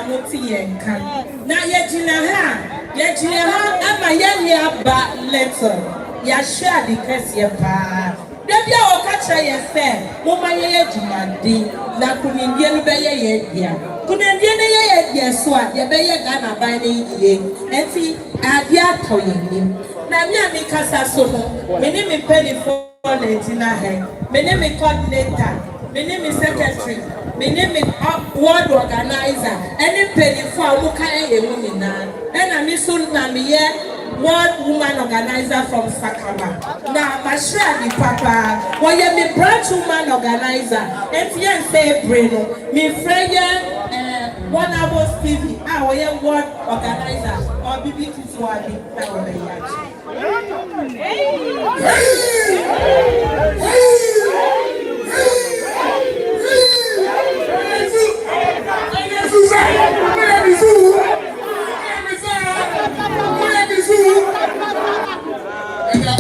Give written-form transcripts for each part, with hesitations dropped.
moti yenka na yegyina ha ama ye ba letter ya share the case ye pa Debia okacha ye se moma ye jumadi na kunindie no be ye dia kunindie ne ye dia so a ye be ye Ghana ban ne yie enti ade atoye ni na me amikasa so no me ni me penifo na etina he me ni me coordinator me ni me secretary me ni me ward organizer any penifo a wo kan ye mu nyina na me so na me ye one woman organizer from Sakama. Now, Mashra Papa, well, you me branch woman organizer. And you say, Breno, me friend, one hour TV, our word organizer, or BBT Swadi,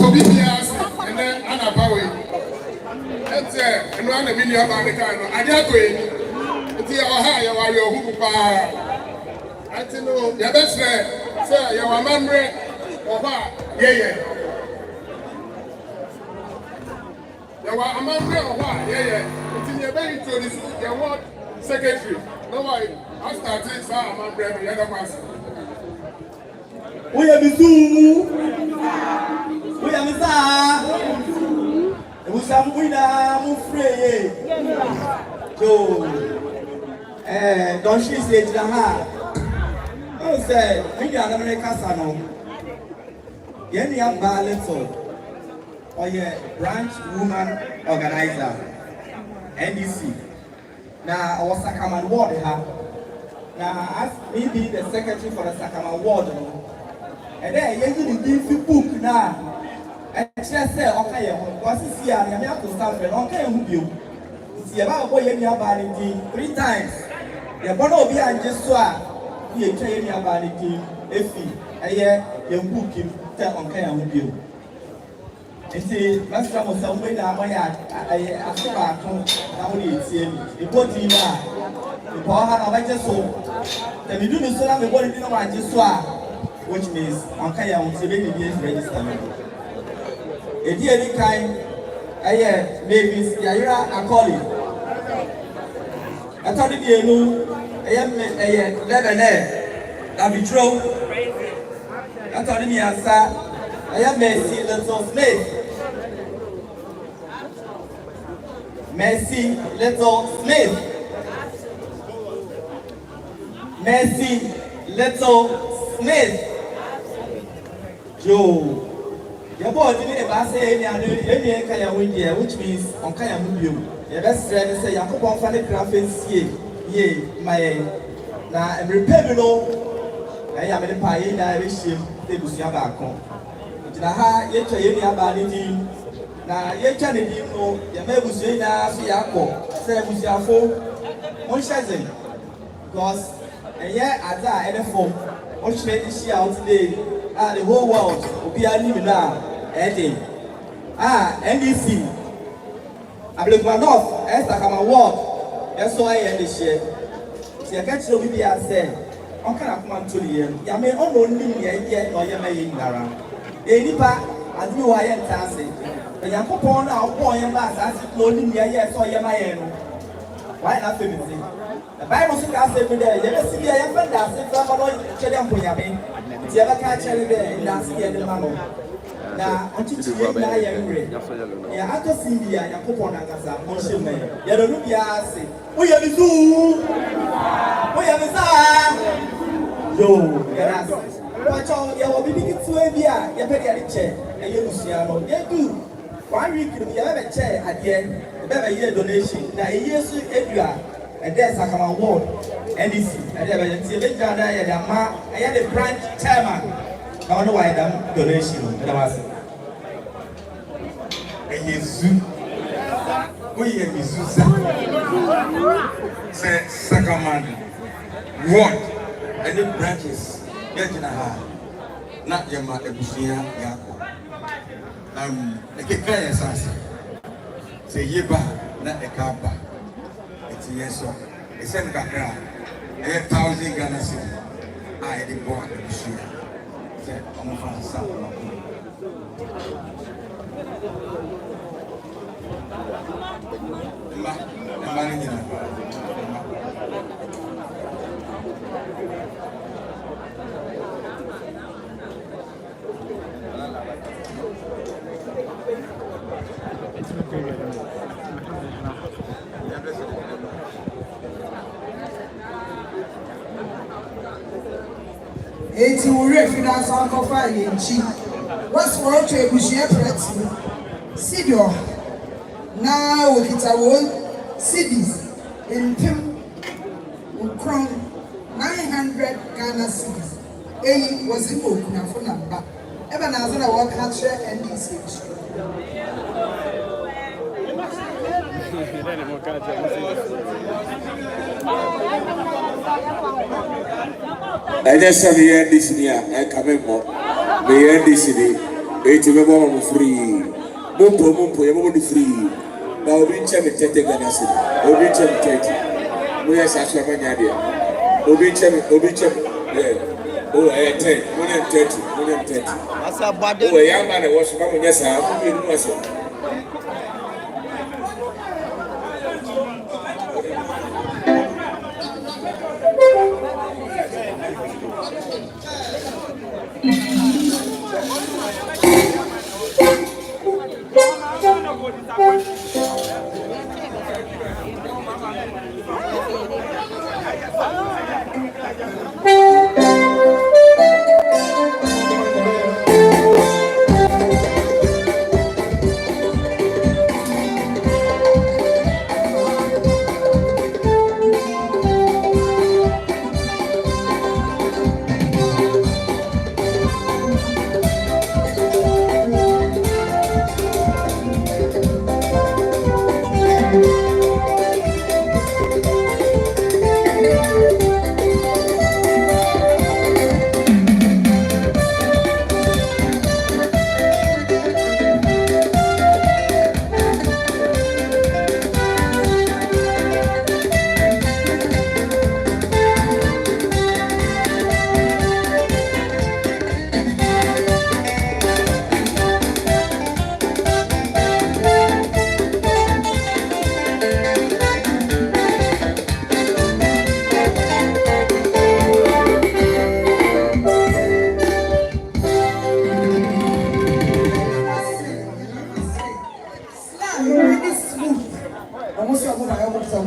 obedience and then anabawe ete eno ana bi ni aba ne kan no ade akoyi enti oha ya ware ohu pa ati no ya besre say ya wa mamre oha yeye ya wa amamre oha yeye enti ye be introduce ya ward secretary no why I started sa amamre me ya da pass we bizu we amisa usamwina mufreye jo don't she say jaha oh say we are America sano yeni ya balance or your branch woman organizer NDC na our Sakaman ward now as me being the secretary for the Sakaman ward and then you need to book now. I just say, okay, what's this here? I'm here to start with. Okay, who you? See about boy in your body 3 times. You're going to be on just so you train your body if you book him, tell okay, who you. You see, last time was somewhere now. I saw back home. Now we see the body now. The power had a just so. Then we do the solar, the body didn't want just so. Which means okay, I want to be registered. A dear kind, maybe Yara Akoli. I thought you knew I am a Lebanon, Davitro. I thought me as I am Messi Little Smith. Messi Little Smith. Messi Little Smith. Joe. Your boy didn't say any kind of which means on kind of you. Your best friend say, I come on for the graphics, ye, my now, and repayable. I am in the pie in Irish, they will see back home. Naha, yet a year about it. Now, yet can it know, your may was in a fiaco, say, was your phone. One shazing. Because, and yet, at that, and a phone, which made this year out today. The whole world will be living now. NDC. I believe my north, as I come a ward, that's why I end this year. See, I get to be a say, on kind of come to the year. You may only yet or you may around. Any part, and you are fantastic. The young couple now, boy and lass, as it loading me, yes, or you may. Why not feminine? The Bible says, I said, you never see a young fantastic, I'm going to you ever catch anything last year? Now, until you get my angry, yeah, I just see the coupon and as a motion. You don't be asking, we have a zoo, we have a star. Yo, yes, watch out, you will be big to a beer, you pay a chair, and you see a lot. You do 1 week, you have a chair at the end, a year donation. Now, years to Edgar, and there's a common word. NDC, I had a branch chairman. I don't know why I'm donation. and Yesu. We are Yesu. Say Sakaman. What? And the branches. Yajina. Not Yama Ebusia Yako. A Kaya Sasa. Say Yeba, not a Kaba. It's yes, so. It's in Accra. 1,000 Ghana cedis. I did born this year. Said, I'm a fan of Eti wure finance ankofa yenchi. What's for to ebushia preti? Sidio. Na okita won cedis in pim ukron 900 Ghana cedis. Eyi was in okunafo namba. Eba na azana work handshare NDC. I just have here this year, I come in more. The end this day, 80 member free. Mumpo, you're free. Now we check it, take Ghana city. Obi check it. We are such a man. Obi check, yeah. Oh, I 10, 130. That's a bad day. Oh, a young man was coming, yes, I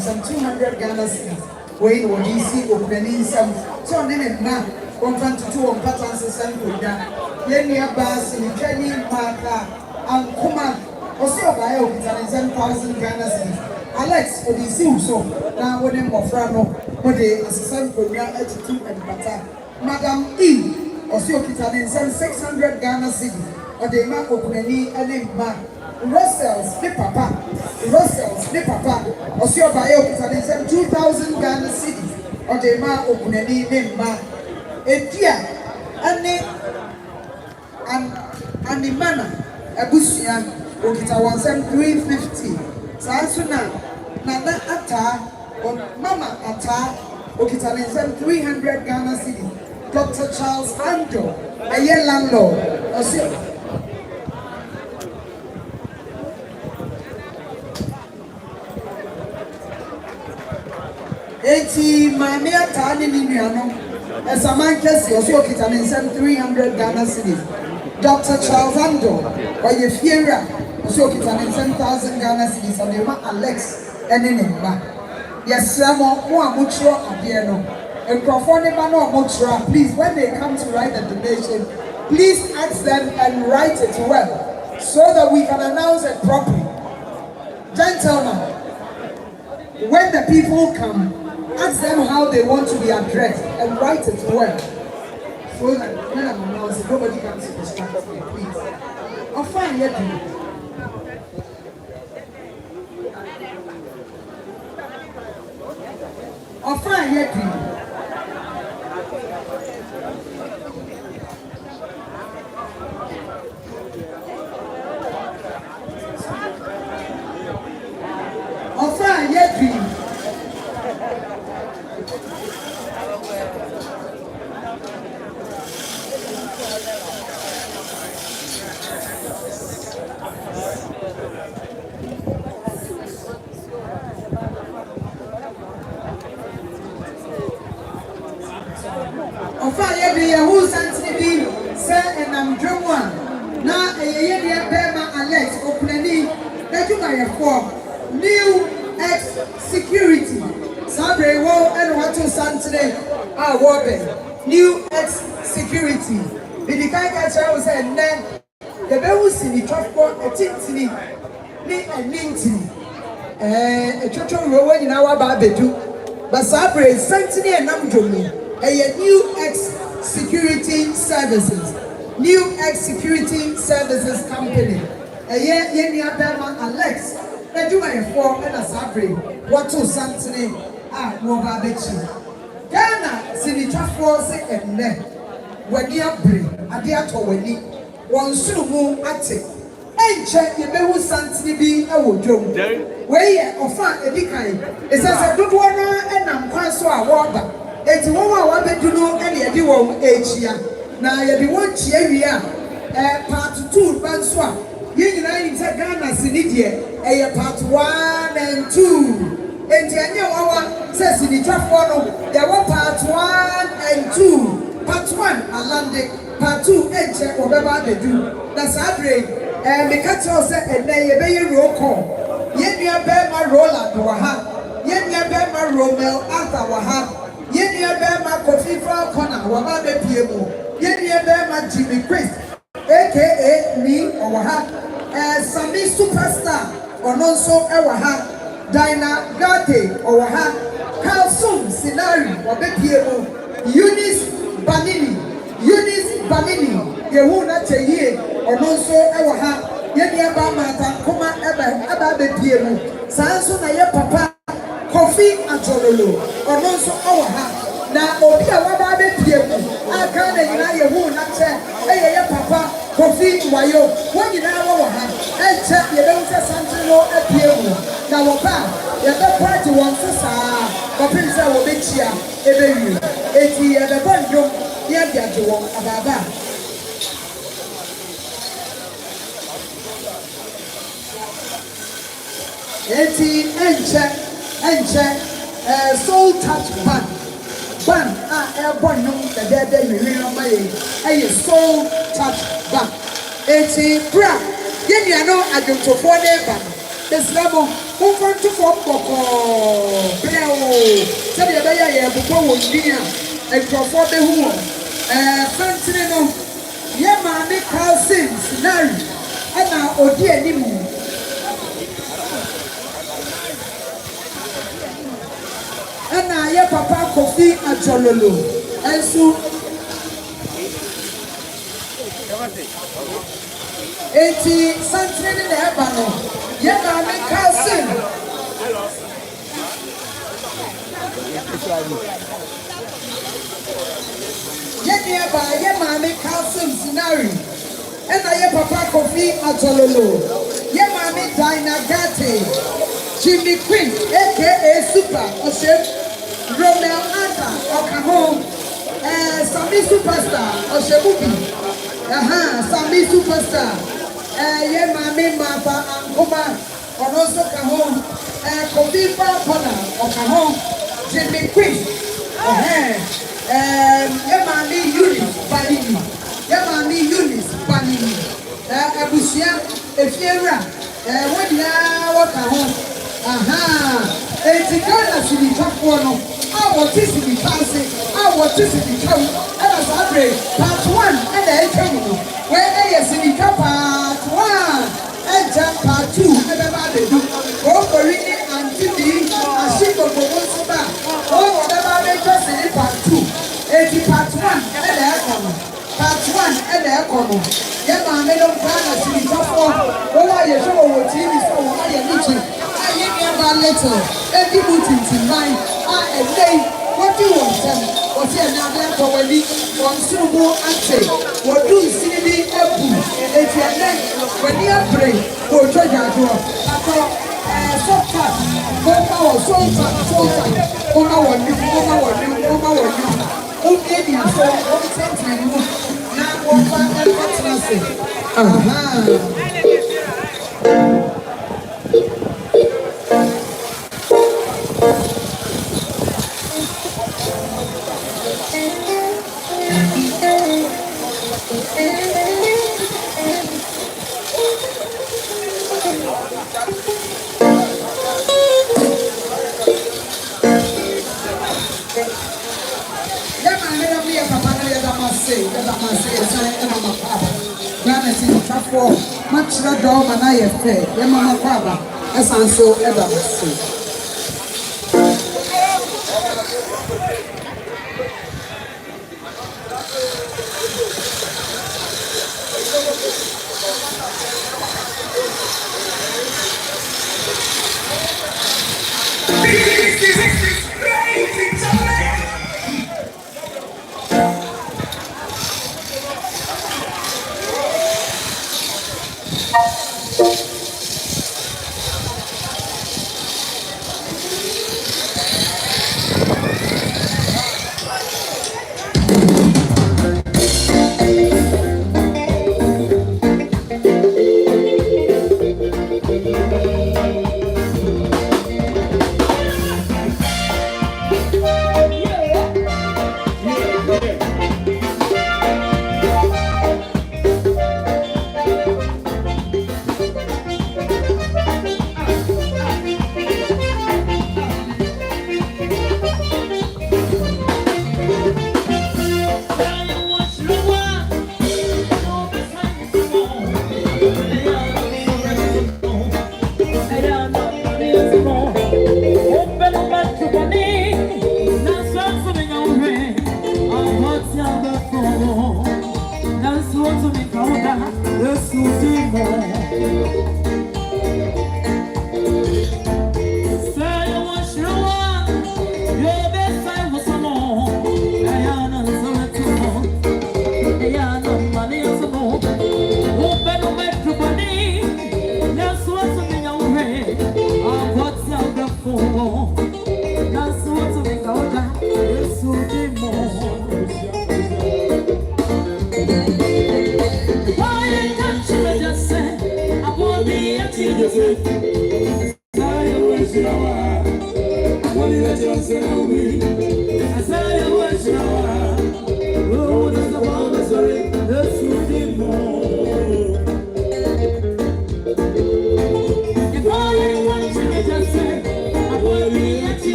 some 200 Ghana cedis. Wait, what you see, opening some 200 man, 122 on patterns and some good. Yenya Bass in Kenny Marka and Kuma also by 10,000 Ghana cedis. Alex, what you see, so now when I'm of Rano, what they assistant program attitude and pattern. Madam E, also Kitan 600 Ghana cedis, or they mark opening and mark. Russell's, the papa, Osio Bayo, 2,000 Ghana cedis, or the ma openany name ma. A dear, and the manner, a bushia, Okita 350. Sansuna, Nana Ata, or Mama Ata, Okita 300 Ghana cedis. Dr. Charles Ando, a year landlord, Osio. Eti mami atani ni nuano. Esa man kesi osio kitani 300 Ghana cedis. Dr. Charles Ando, oye fiera osio kitani 10,000 Ghana cedis. Odema Alex ene nemba. Yesemo mo amuchro abieno. Enkrofone ba no amuchro. Please, when they come to write the donation, please ask them and write it well, so that we can announce it properly. Gentlemen, when the people come, ask them how they want to be addressed and write it well, so that when I'm announcing, nobody comes to distract me, please. I'll find yet. I'll find yet. Ofa ye be who santini bi say enam dwomwa na ye de bema Alex okunani na dwuma ye for new ex security sabre wo and what to santini a wo be new ex security the kind of child say ne the be who si ni twafo etintini ni enintini etwotwo wo nyina wa ba bedu but sabre santini enam dwomi a new ex security services new ex security services company a ye ni abema Alex na dwuma ye for na sabre what to santini mo ba bechi Ghana sinitwafo se enne wani abre ade ato wani won sunu mu ate enche ye behu santini bi ewo dwom we ye ofa edikan esese dodo na enam kwan so a woba eti won a wabedu no ene ye di won echia na ye di won chia wi a part 2 ban so a ye nyina yin se Ghana sinidie eye part 1 and 2 enti anye wawa says in the traffic no there were part 1 and 2 part 1 alande part 2 enche obeba bedu na sabre me ka tell say enne ye be ye roll call ye nua be ma roller do ha ye nua be ma romel after wa ha ye nua be ma coffee for corner wa ba be pie mu ye nua be ma Jimmy Chris aka me or wa ha Sami superstar ono so e wa ha Dina Gate or ha Kalsum Sinari or Bepiemo Eunice Banini Yehu na Cheye or no so ever ha Yenia Bamata Kuma Eba Bepiemo Sanso na ye papa Coffee Atololo or no so our ha na Obia Waba Bepiemo I can't deny Yehu na Che ye papa Coffee Wayo when you know ha and check you don't say something no Epiemo na wopa ya be party won sisa ko pinsa wo be chia ebe wi eti ya be bandom ya dia je won ababa eti enche soul touch ban a bonum da de wi no maye eye soul touch ban eti bra ye dia no adwotofo de ban this level confront for boko beo say the be ya boko wo ndi a entrofo be hu fantine no ye ma me calcin scenario ana odi animu ana ye papa kofi atololo ensu eti santine ne eba no ye ma me calcin ye ma me calcin scenario ena ye papa kofi atololo ye ma me Dina Gate Jimmy Queen aka Super Oshem Romel Anta Okaho Sami Superstar Oshebubi Sami Superstar ye ma me Martha Ankoma Onoso Kaho Kofi Falcona Okaho Jimmy Queen ye ma me Eunice Banini Abusia Efiera when ya waka ho eti Ghana si di twafo no a wo ti si di tanse a wo ti si di twam ala sabre part 1 and e twam no we e si di twapa part 1 and part 2 e be ba de do o kori ni anti di asiko bobo so ba o wo be ba de just in part 2 eti part 1 and e kono part 1 and e kono ye ma me no Ghana si di twafo o wa ye so wo TV so wo ye nichi little every booting in mind a day what do you want them what you now there for when on sumo ante what do you see me ebu if you like when you pray go to your door so fast go power so fast over one okay you so what something now over and what's say Much the dog and I have fed, Yamama Papa, as I'm so ever say.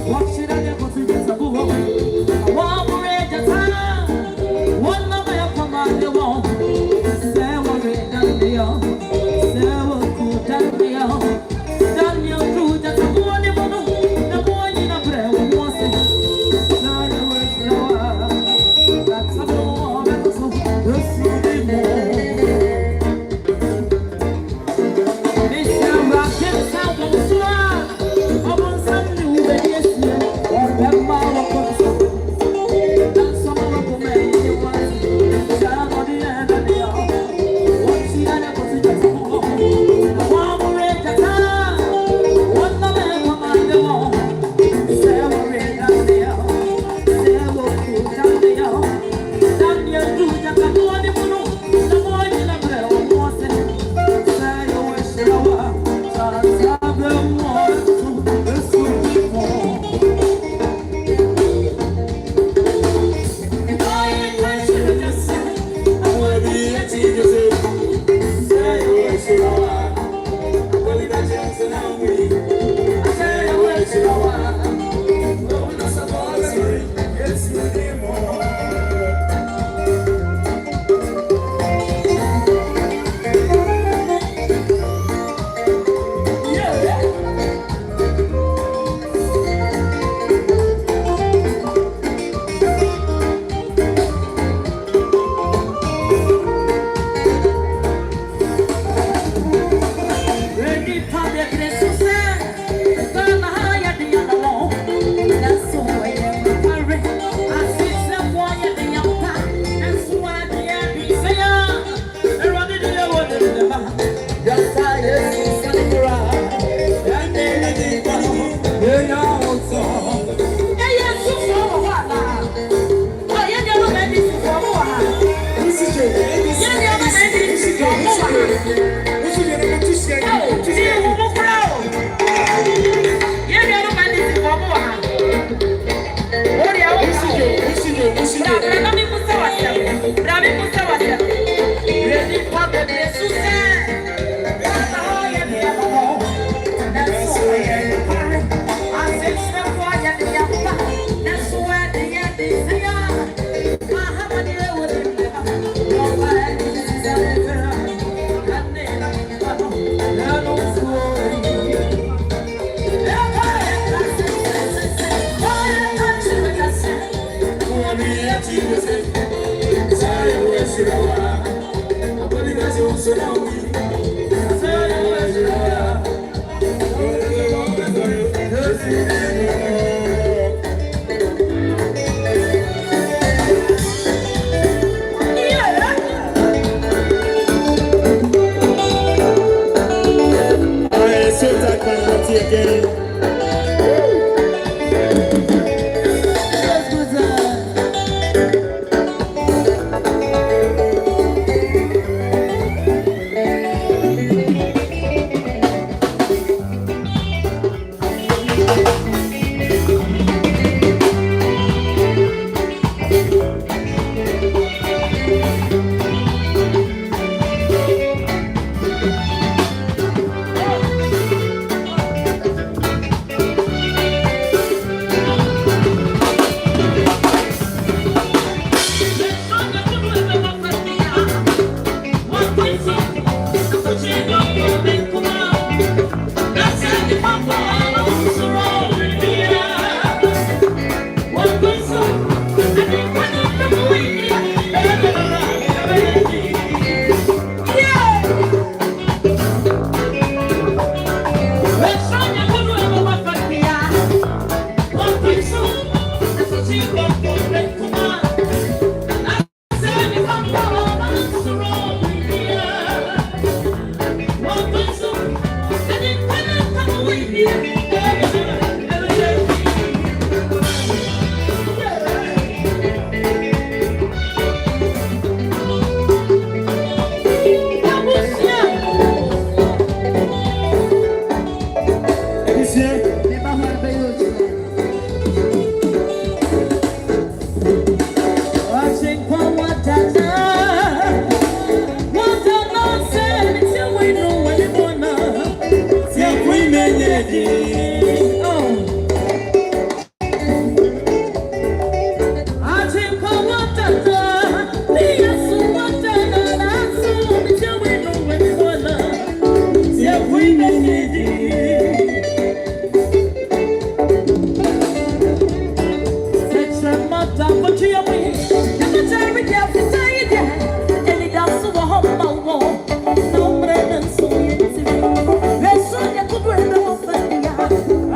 Watch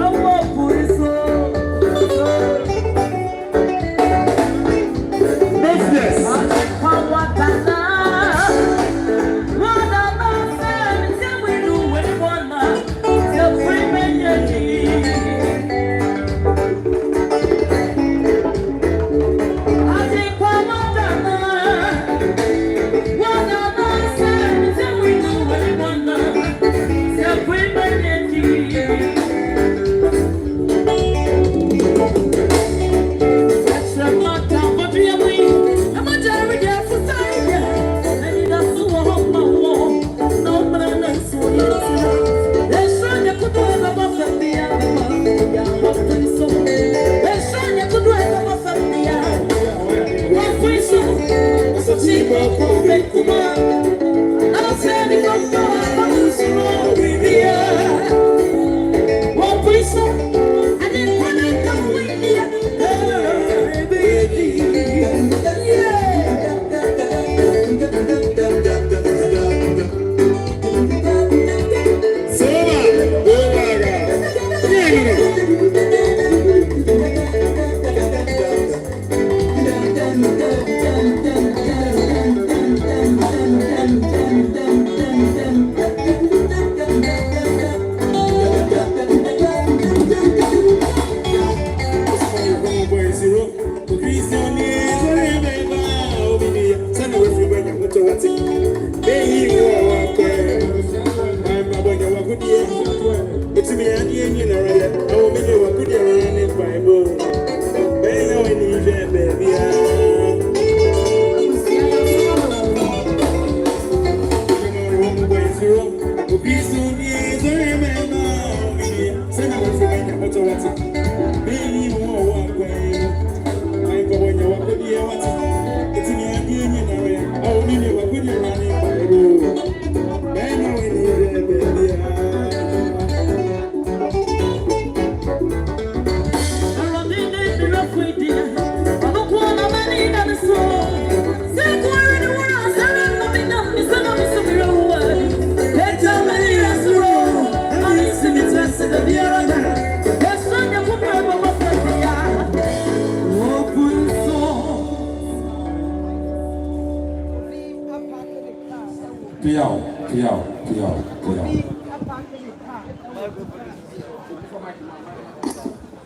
Oh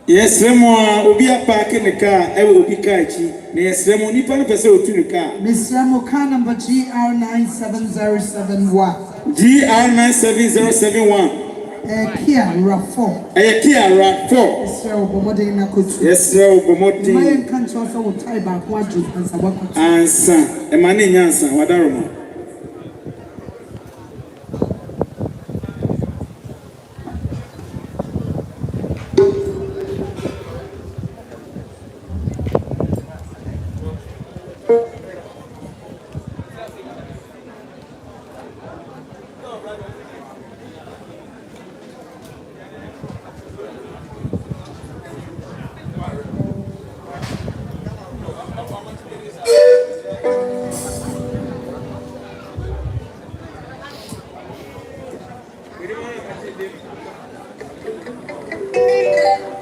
Yes, Remo, Obi a park in the car, I will be catchy. Yes, Remo, Nippon Peso to the car. Miss Remo car number GR97071. GR97071. Kia RAV4. Kia RAV4. Yes, sir, Bomodina could. Yes, sir, Bomodina. My country also will tie back what you answer. Answer, a man in answer, what are you?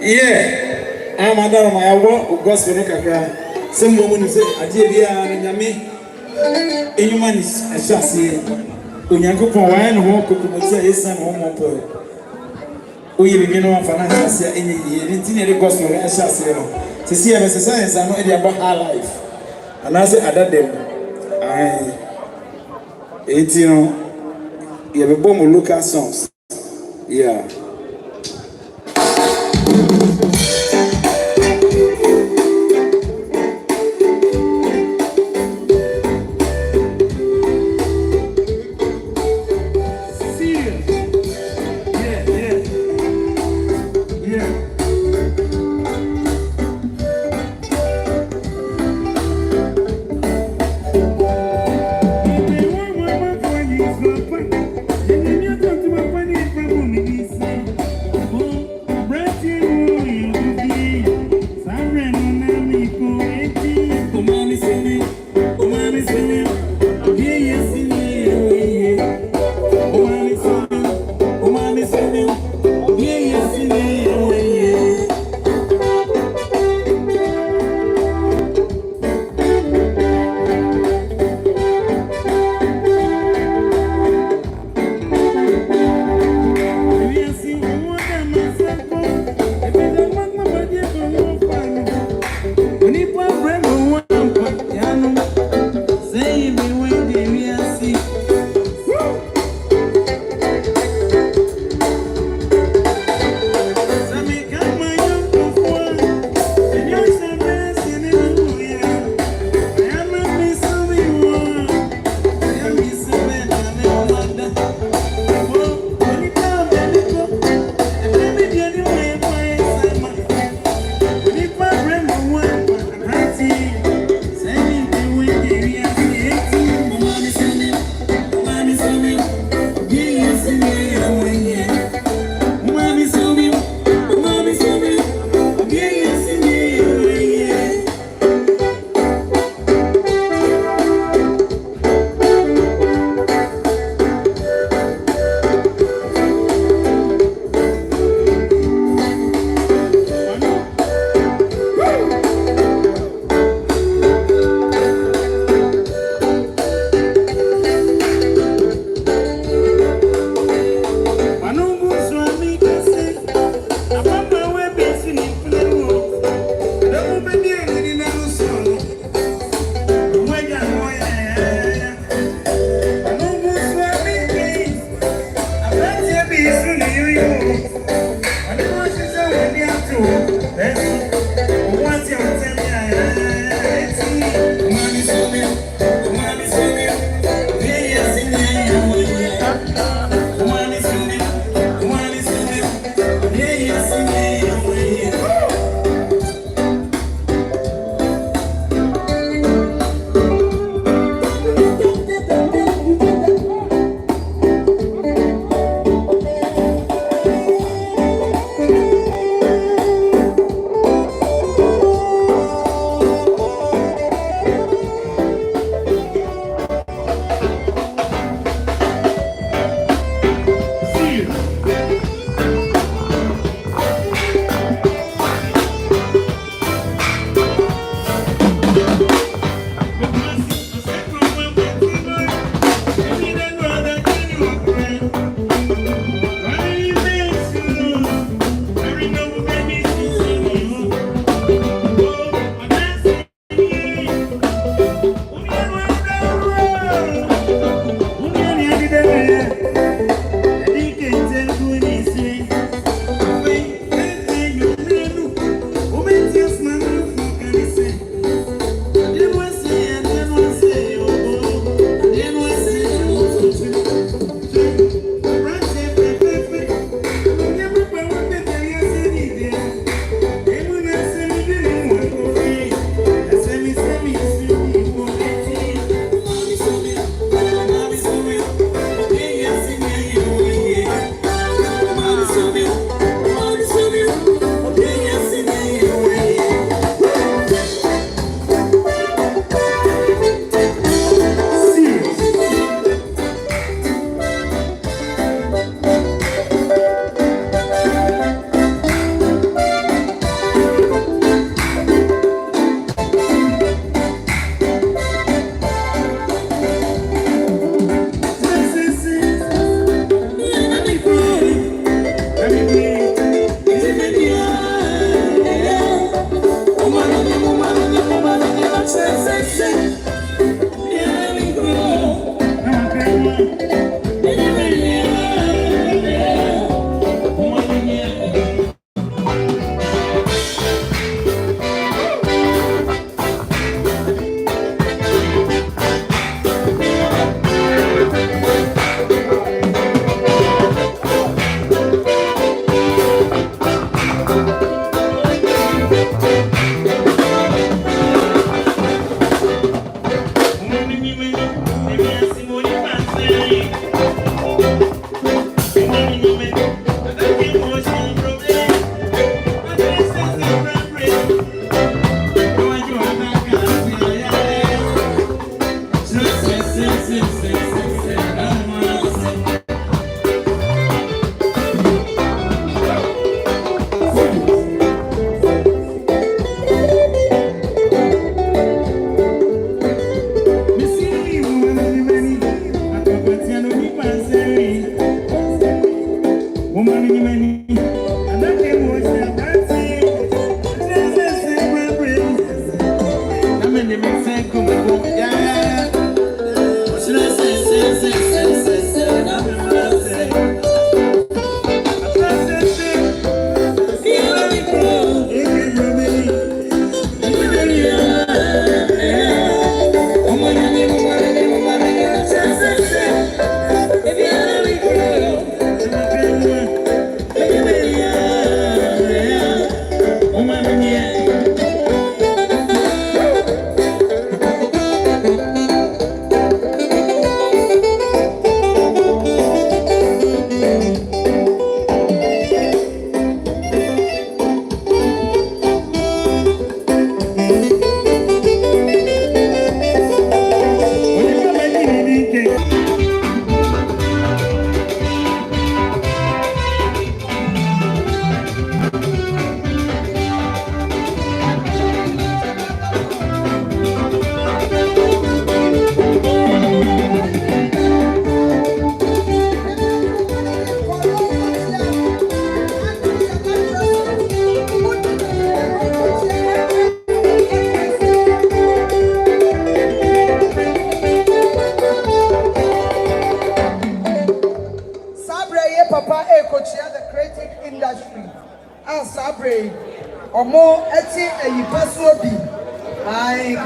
Yeah, I'm a dog. My work, gospel, no cacra. Some woman say, I did here, and me. Anyone is a chassis. When you go for wine, walk to his son, home boy. We begin on financial any the gospel, a chassis. To see a science, I know about her life. And I say, I did them. It's you know, you have a bomb of local songs. Yeah. Funny, from me,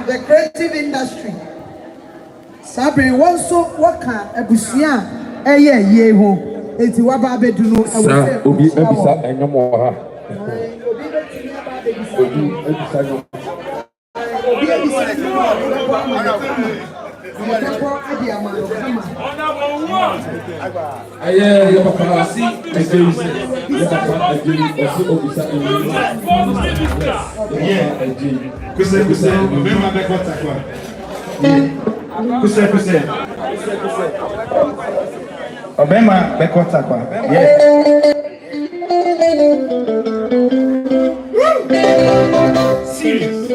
The creative industry. Sabri also waka ebusia eye ye ho enti waba bedu no sa obi ebisa enyom wo ha obi ebisa nyom obi ebisa aye yo papa si ejeise yo papa ejeise osi obisa enyom yeah ejeise kusa mema be kwata kwa kusa obema be kwata kwa yeah serious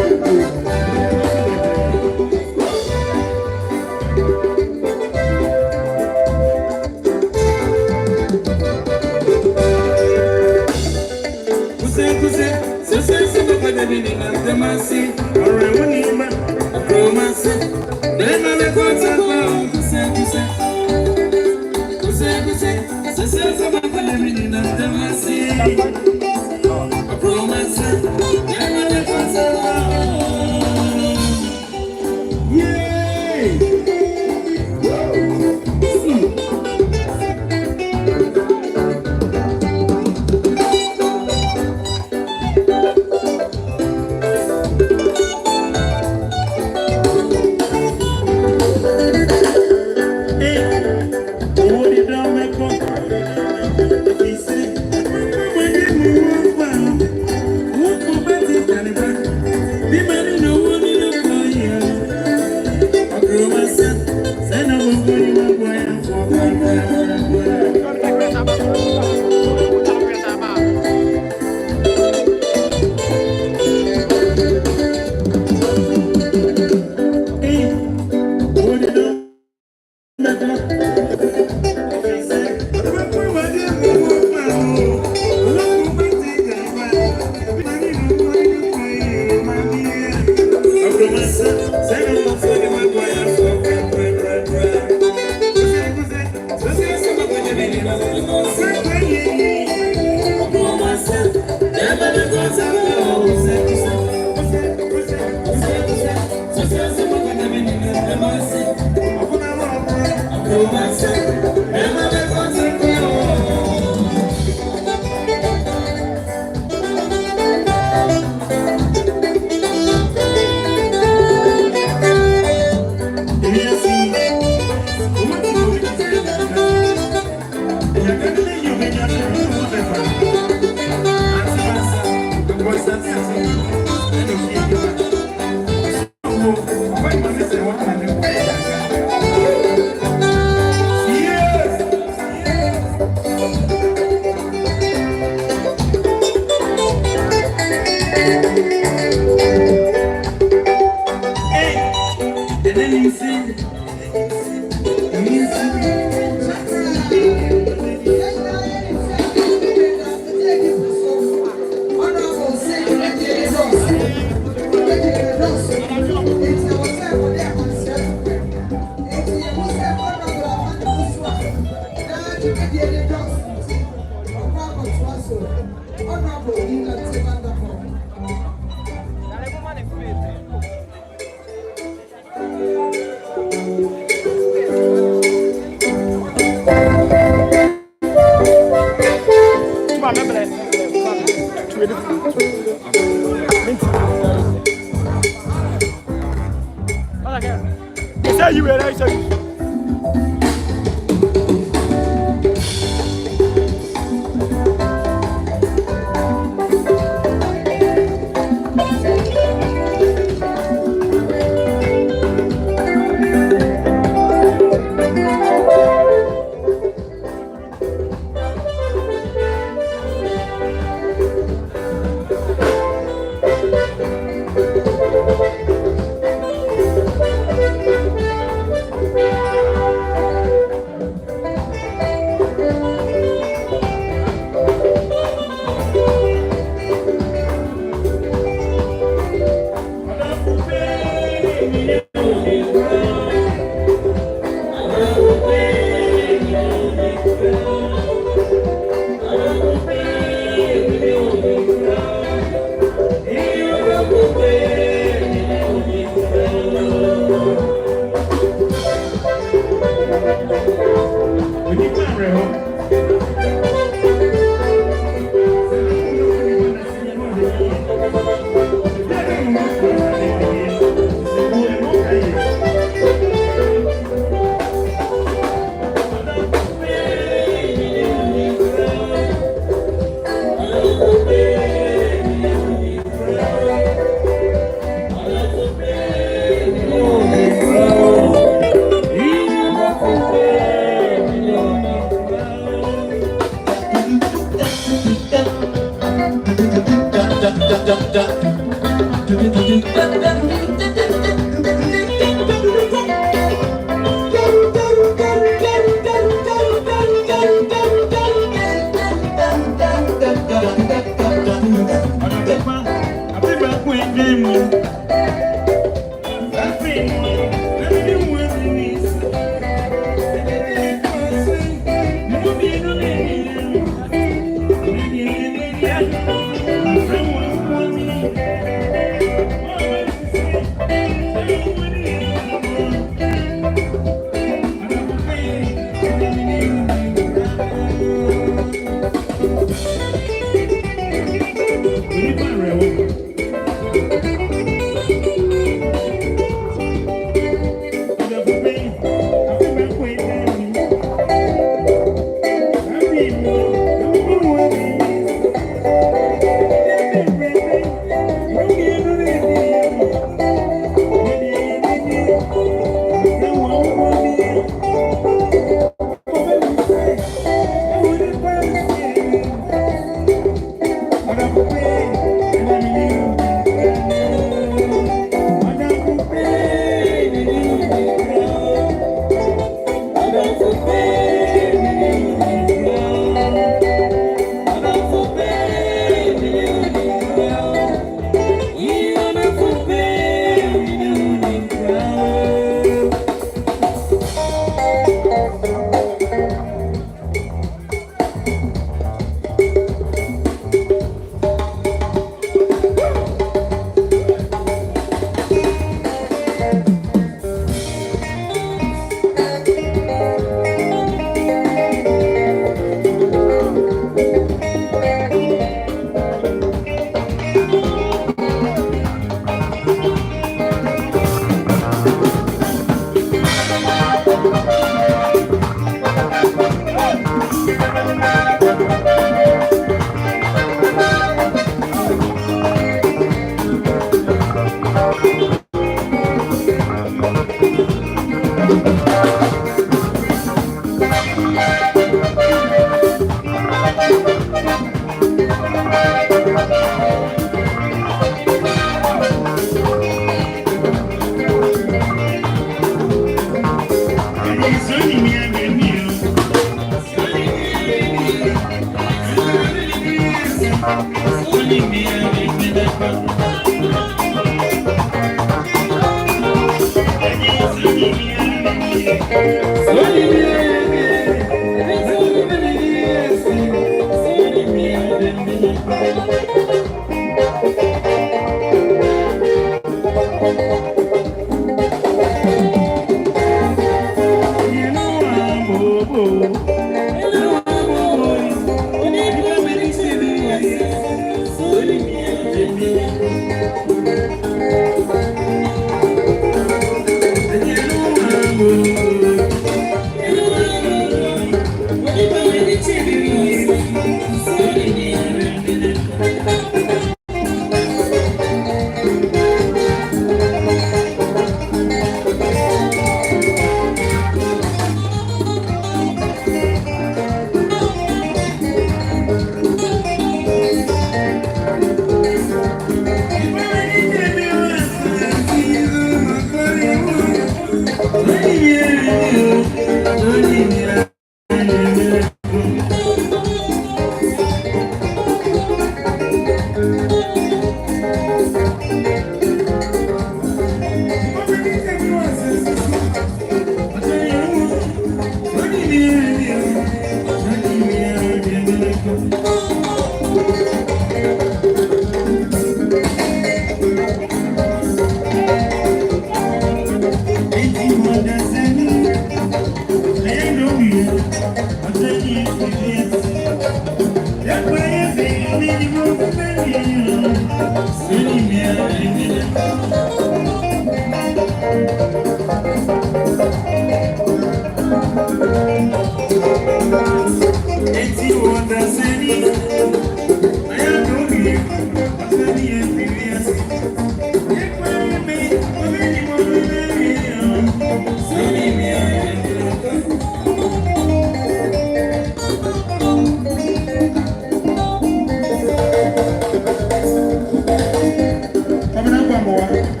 Coming up, one more.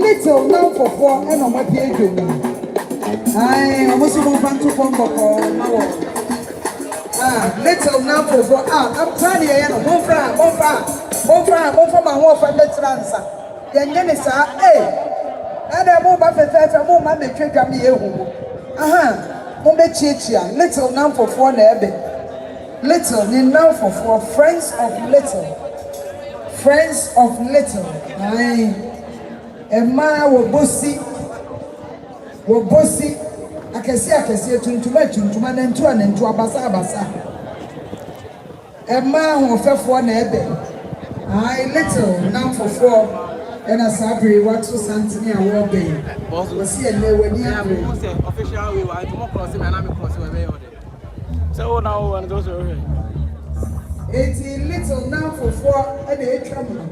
Little now for four and on my page. I almost want to phone for little now for four. I'm trying to move from my home for let's answer. Then Yenisa, and I move up a moment, they trade me. Little now for four, little now for four, friends of little. Friends of little. Emma wobosi. Akesi tuntuma nentu abasa. Emma ho fefo na ebe. Little now for four. And as Tabiri what to Santini and Warby. Was see a new official we want to cross him and I'm crossing away. So now and those are 18 little now for four and 8 trouble.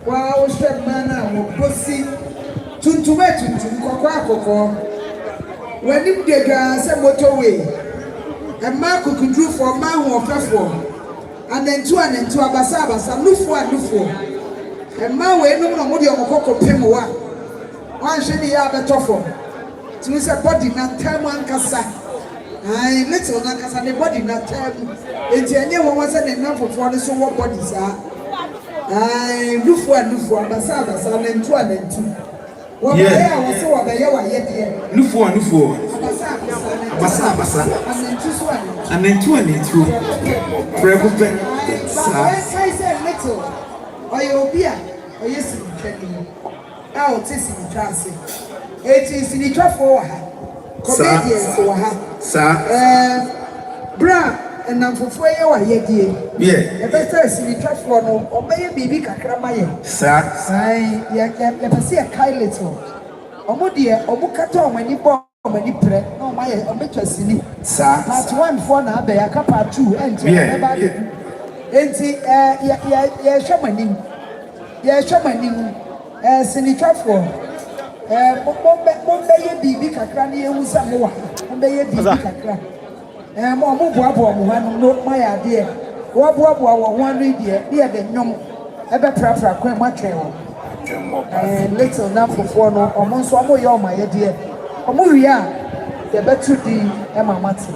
Wow, shut man, pussy. Tuntum, Coco. When you get a motorway, a mark who could do for a man who offer for, and then two Abasabas, and look for. A man way no more of Coco Pimoa. One should be a toffle. To miss a body not time one cassa. I little Nakas and the body not time. It's anyone was enough for the so what bodies are. I look for Abasabas and then 2 and 2. Well, I was so yet. Look for Abasa and then 2 and 2. I said little, or you'll be or yes, out is in transit. It is in the trap for her. Comedians for her, sir. Bra. And I'm for 4 years here. Yeah, the better is in the trap for no, or maybe Cacramay. Sir, I never see a kind little. Or dear, or Bucaton when you bought when you pray. No, my amateur silly. Sir, part 1 for now, be a cup or 2 and everybody. And see, yeah, shamaning, as in the trap for. Bombay, Bibi Cacrani, and Samoa, Bombay, Bibi Cacra. Mo boaboa mo hanu no my idea. Wo boaboa wo ho anu die, dey the nyom ebe prapra kwan ma twen wo. Little na fofo no omo nso omo ye oma ye die. Omo wi a ye betu di e mama ti.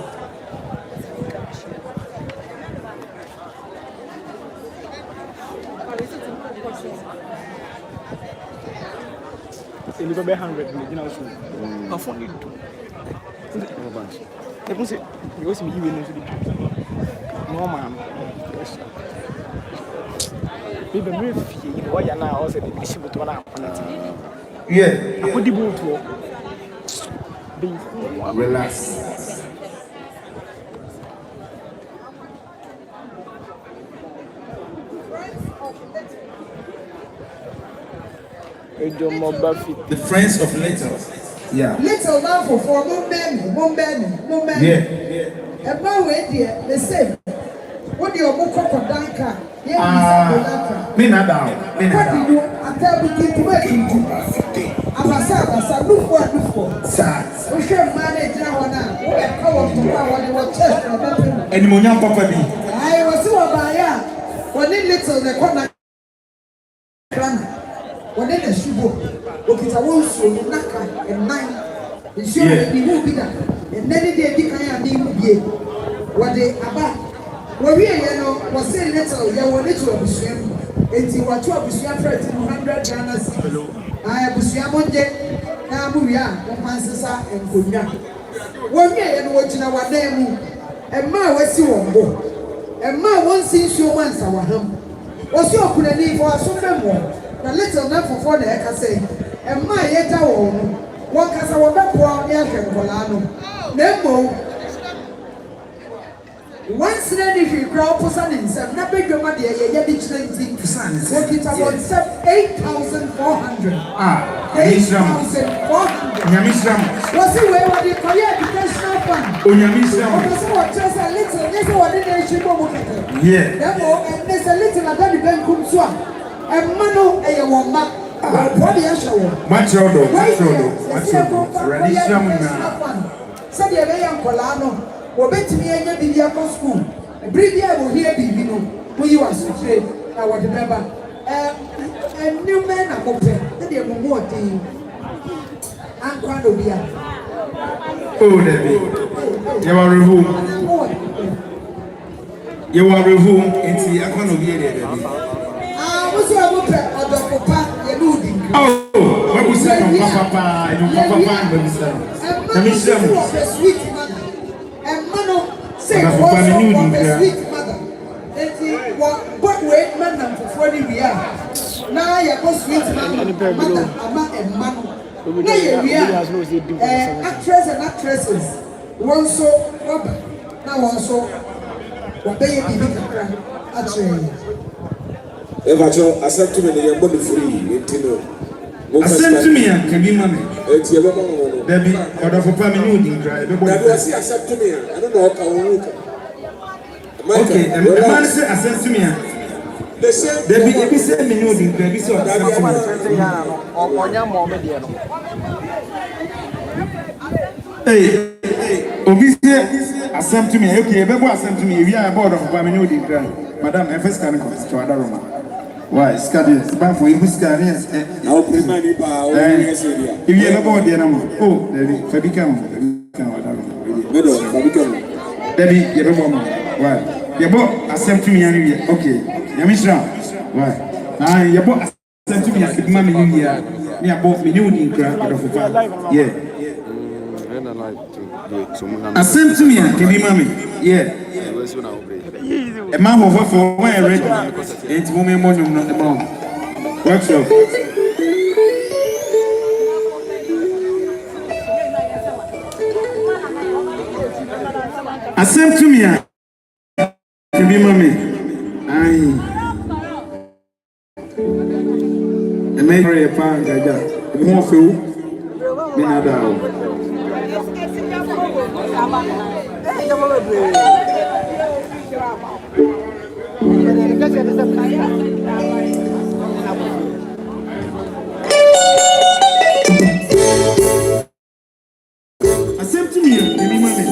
Ele vai 100 million also. I found it. Eu não sei, eu sei me ir no vídeo. No man. Baby, me feel why you now also the issue with one up. Yeah. I could devote to. Relax. The friends of Little. Yeah. Little now for more men. Yeah. And now we're there, the same. What do you want to danka? Yeah, me not down. What do you tell me to work into? Abasa, look for. Sir. We should manage now. We are covered to our chest. And Monya Papa B. I was so about when it little the corner. When it is Shubo, Okita Wolso, Naka, and 9, the show will be bigger, and then they decline and be what they about. What we was saying little, there were little of the swim, and you were 12 200 Ghana. I have Busiamonde, Namuya, Mansasa, and Kunya. 1 year and watching our name, and Ma was you on board, and Ma won't see so once our home. Was your Kunani for a super na little na for the eka say e ma ye ta wo no won kasa wo be po ne ahwenkola no na mo once na di hwi kra oposa ne nsem na bedwama de ye ye di kire nti wo kita won 8,400 8,400 Nyamisram was it where what the career educational fund Onyamisram was what just a little this what the she go mo kete yeah na mo and this a little na the ben kum so and mano a womba. What is your Matrodo, said the American Colano, or bet me a Bidia school. A Bridia will hear Bibino, who you are straight. I would remember a new man. I'm open. Then you more team. I'm quite obedient. Oh, Debbie, you are removed. You are removed into the Acknowledgment. Oh, what was that? Papa, I don't sweet mother. And Mano said, sweet mother. What wait, madam, for 40 years. Now you go sweet mother, and Mano. Now we are actress and actresses. One so, now also, what they be actually. Evacho, accept me the body free, accept me and can be money. Debbie, order for family. Accept me. I don't know how. Okay, the man said accept me. Debbie, if you send me no, Debbie, so hey, obviously, accept me. Okay, but accept me. We are about of family. Madam, I first can come to other room. Why? Scadius, but for him, Scadius. Now, please, my neighbor, if you have about the animal, oh, Debbie, Fabicam, Debbie, you have why? You bought accept me anyway. Okay, Yamishra, why? Ah, you bought accept me as the mammy new year. Me about me new in crap out of a yeah. Accept me and can be mammy, yeah. A man over for my red it's woman monument on the bomb. Workshop. Accept to me to be mommy. I made her a pan, Gaja. More food, me not out. Accept me, give me money.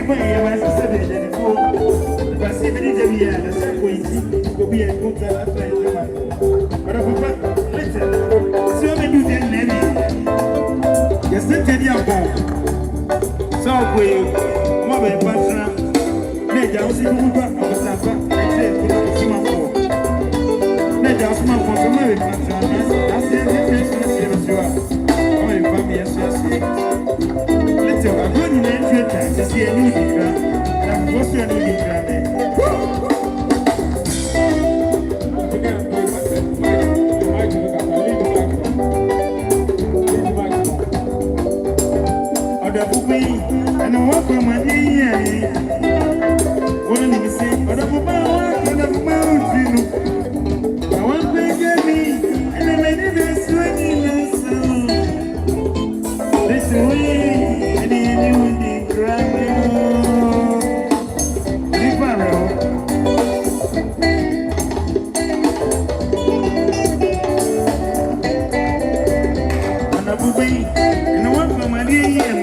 boy, I was a 7 and 4. But 7 is a year, the same way to be a good man. But I'm listen, so many do them name. Yes, the Teddy about. So we, Mother Patra, Ned, I was in the Uber of the Sapa, and said, Simon. Ned, I was my for Mary Patra, that's the difference you are. Oh, in family, yes. Little, I'm going to enter time to see a new Nikra, and I'm going to a new Nikra. And I walk on my ear. What did you say? But I'm about you. I want to get me, and I made it a swinging sound. Listen, we didn't cry. And I'm moving, and I walk on my ear.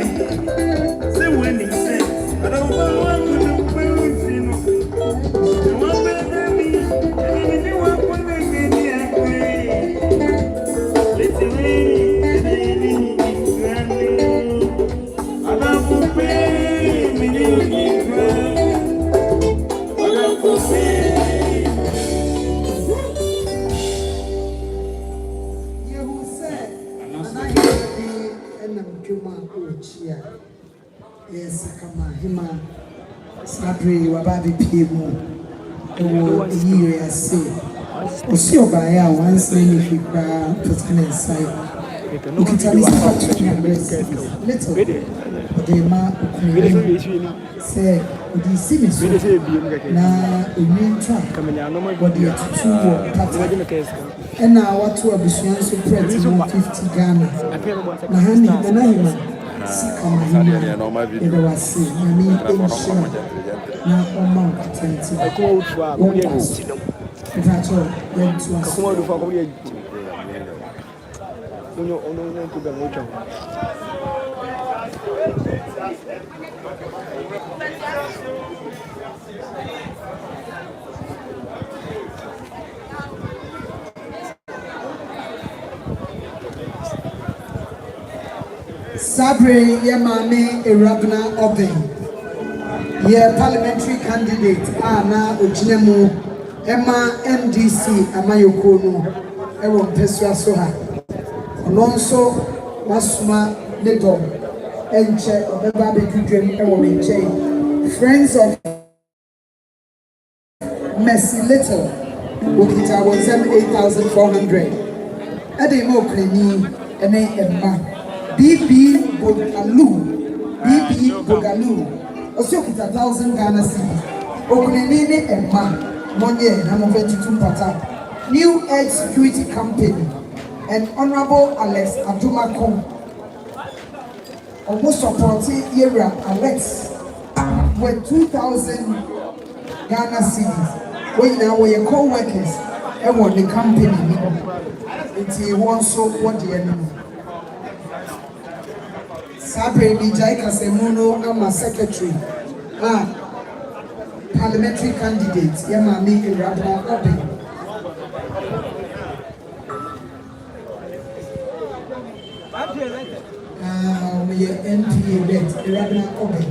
Yes, come on, Hima. Sabri, Wababi Pimo. Year, I say. See your buyer once, then if you cry, put inside. You can tell me something. Little. But the man say, would you see me so? Now, a main track. What do you do? And now, what to a bushman so pretty 50 Ghana. Nahani, the Nahima. It was seen. I mean, now, on Mount Atlantic. I go to our own. If that's all, then to us. Sabri Yamame Irabna Oben, ye parliamentary candidate, Anna Ujinemu, Emma MDC, Amayokono, Ewan Pesua Soha, Alonso Wasuma Lidom, Enche, Obebabi Kudrem, Ewan Enche, Friends of Mercy Little, Wokita was 8,400, Edemo Kleni, Ene Emma. BB Bogalu, also with 1,000 Ghana cedis. Okunene Emma, 1 year, number 22 Pata. New Edge Security Company and Honorable Alex Adumakon. Almost supporting Era Alex with 2,000 Ghana cedis. When now we are co-workers and what the company it's also what the enemy. Sabre Bijay Kasemuno, I'm a secretary. Parliamentary candidate, Yamami Irabna Oben. We are MP elect, Irabna Oben.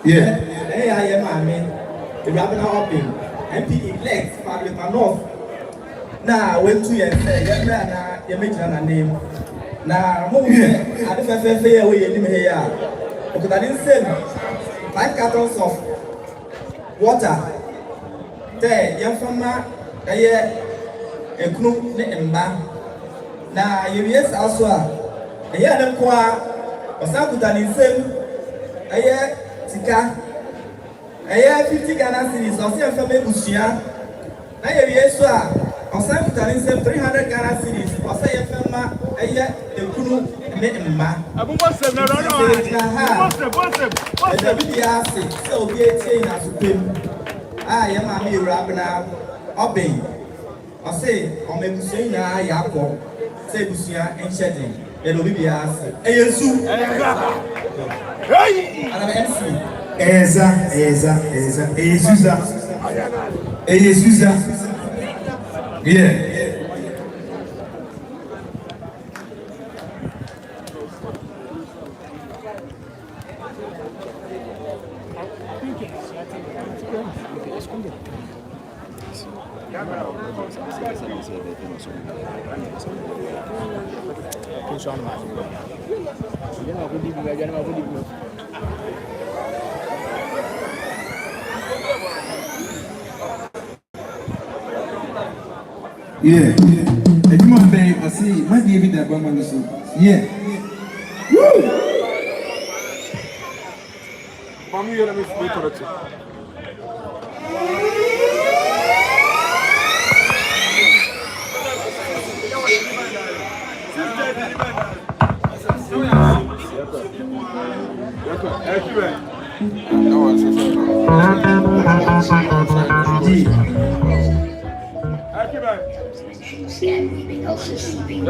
Yeah, I am the Rabbi Hopping, MP elect, Parliament North. Now, when 2 years, you make a name. Now, I don't have to say away in here. Because I didn't say 5 cartons of water. There, young farmer, a group named Now, you yes, also. A year them qua. Osakuta ni same aye tika aye 50 Ghana cedis osi enfame bushia na ye yeso a osakuta ni same 300 Ghana cedis osi enfama aye ekunu ma. What's the so be a chain as a pin. I am a mere rabbi obey. I say, on me saying, I am say, Busia and shedding. It'll be asked. Hey, Sue. Hey, Eza. Yeah. Yeah. And you want to I see, might be a bit that one. Yeah. Woo! Mommy, let me correct you. Everything else is sleeping.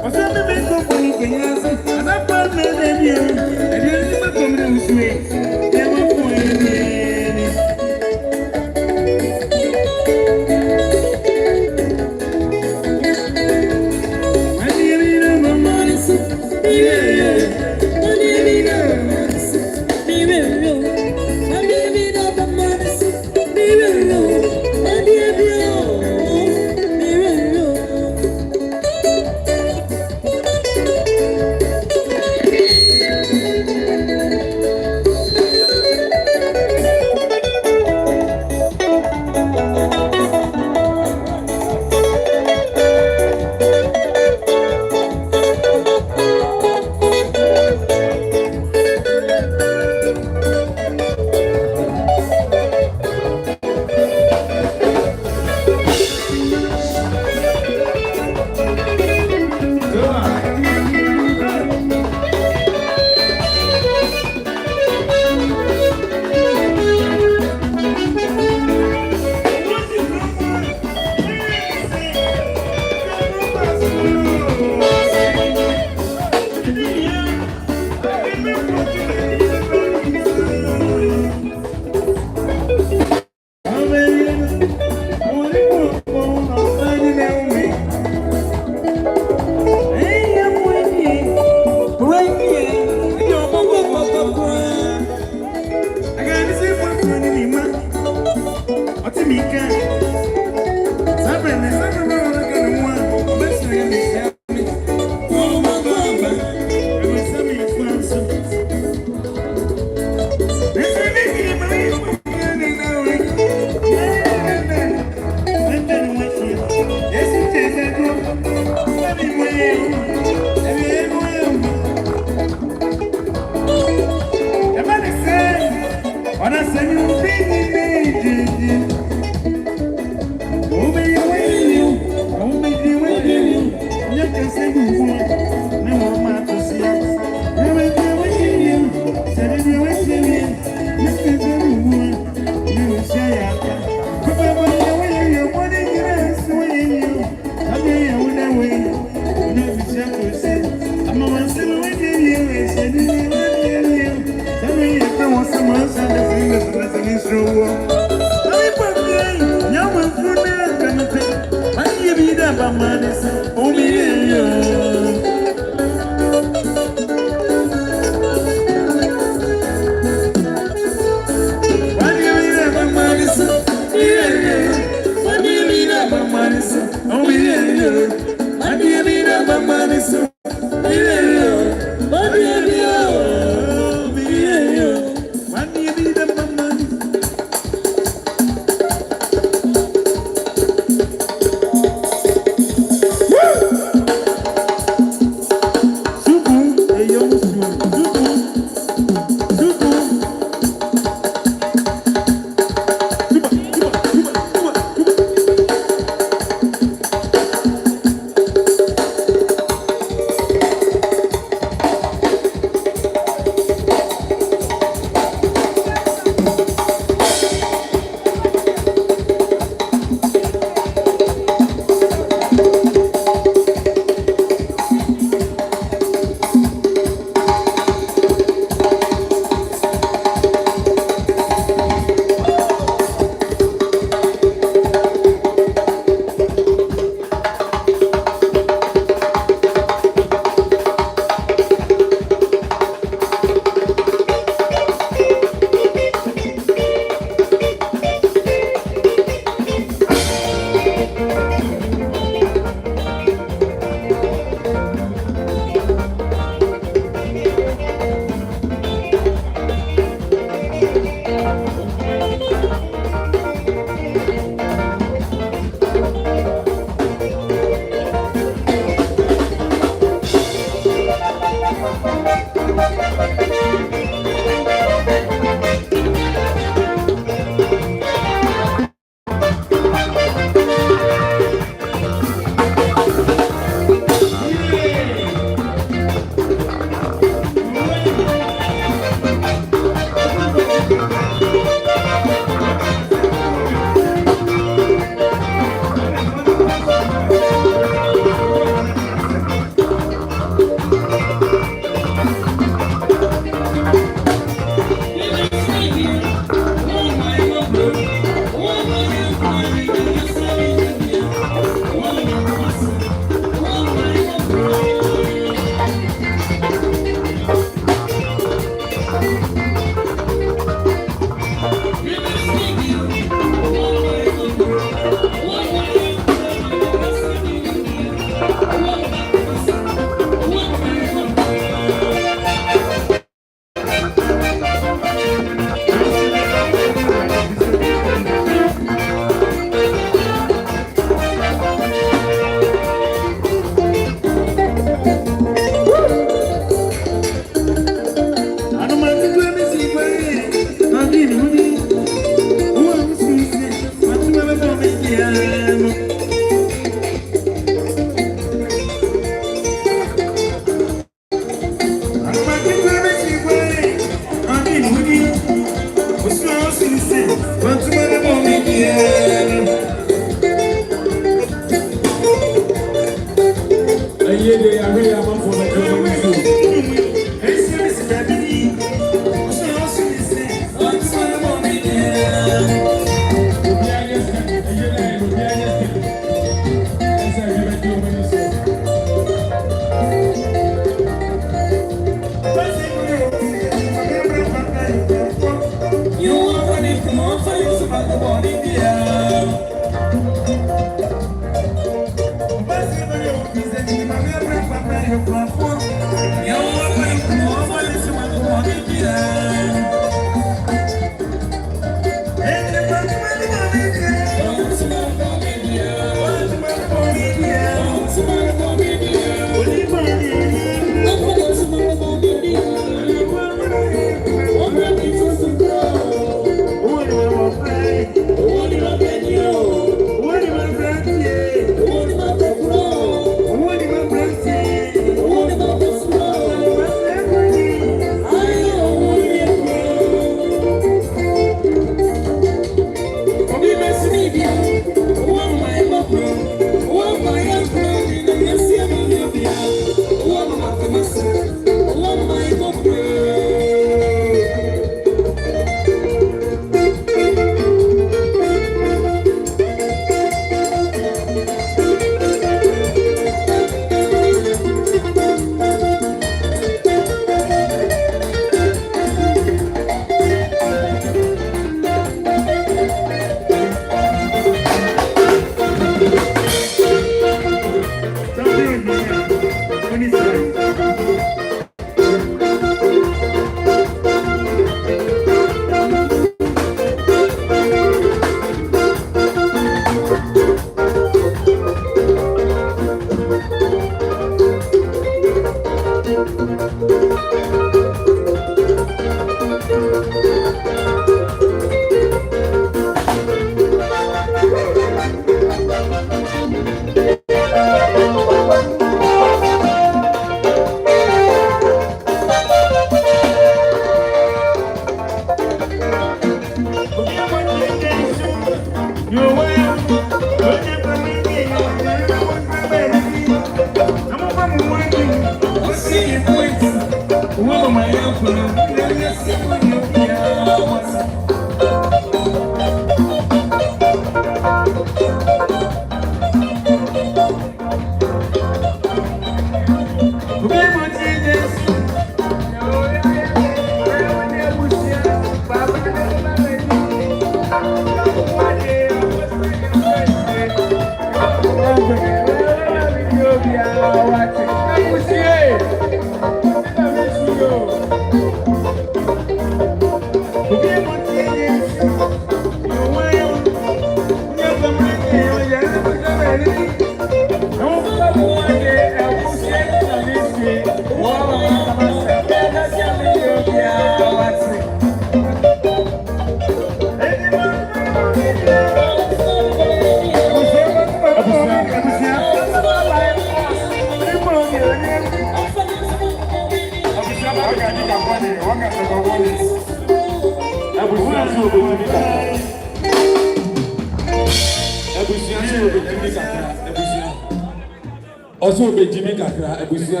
Also, be Jimmy Kakra, Ebusia.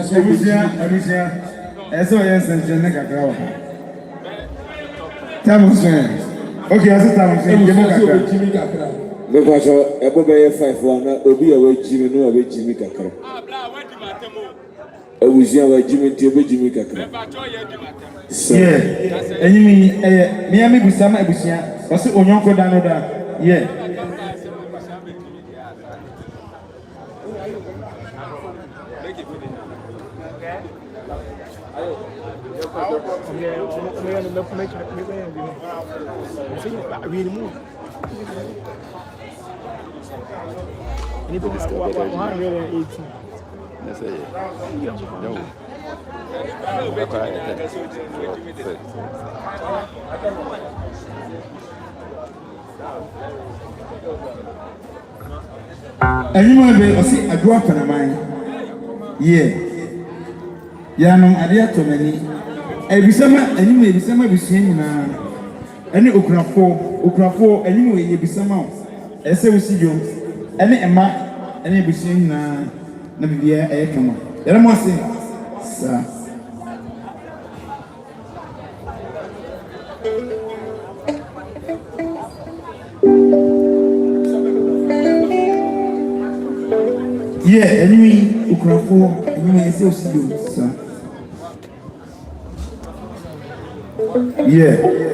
Eso yes, and Jimmy Kakra. Tamusen. Okay, I said Tamusen. Jimmy Kakra. Because Ebobe 5-1, Obi away Jimmy, no away Jimmy Kakra. Ebusia away Jimmy Kakra. Yeah, and you mean, Miami Busama Ebusia, was it Onyonko Danoda? Yeah. And you might be, see, I grew up in a mine. Yeah. Yanum Adia to many. Every summer, and you may be summer be singing now. Any Ukrafo, anyway, you be some mouse. As I will see you, any Emma, any be singing now. Never be a come on. There I must say, sir. Yeah, anyway, Ukrafo, anyway, I still see you, sir. Yeah. Yeah.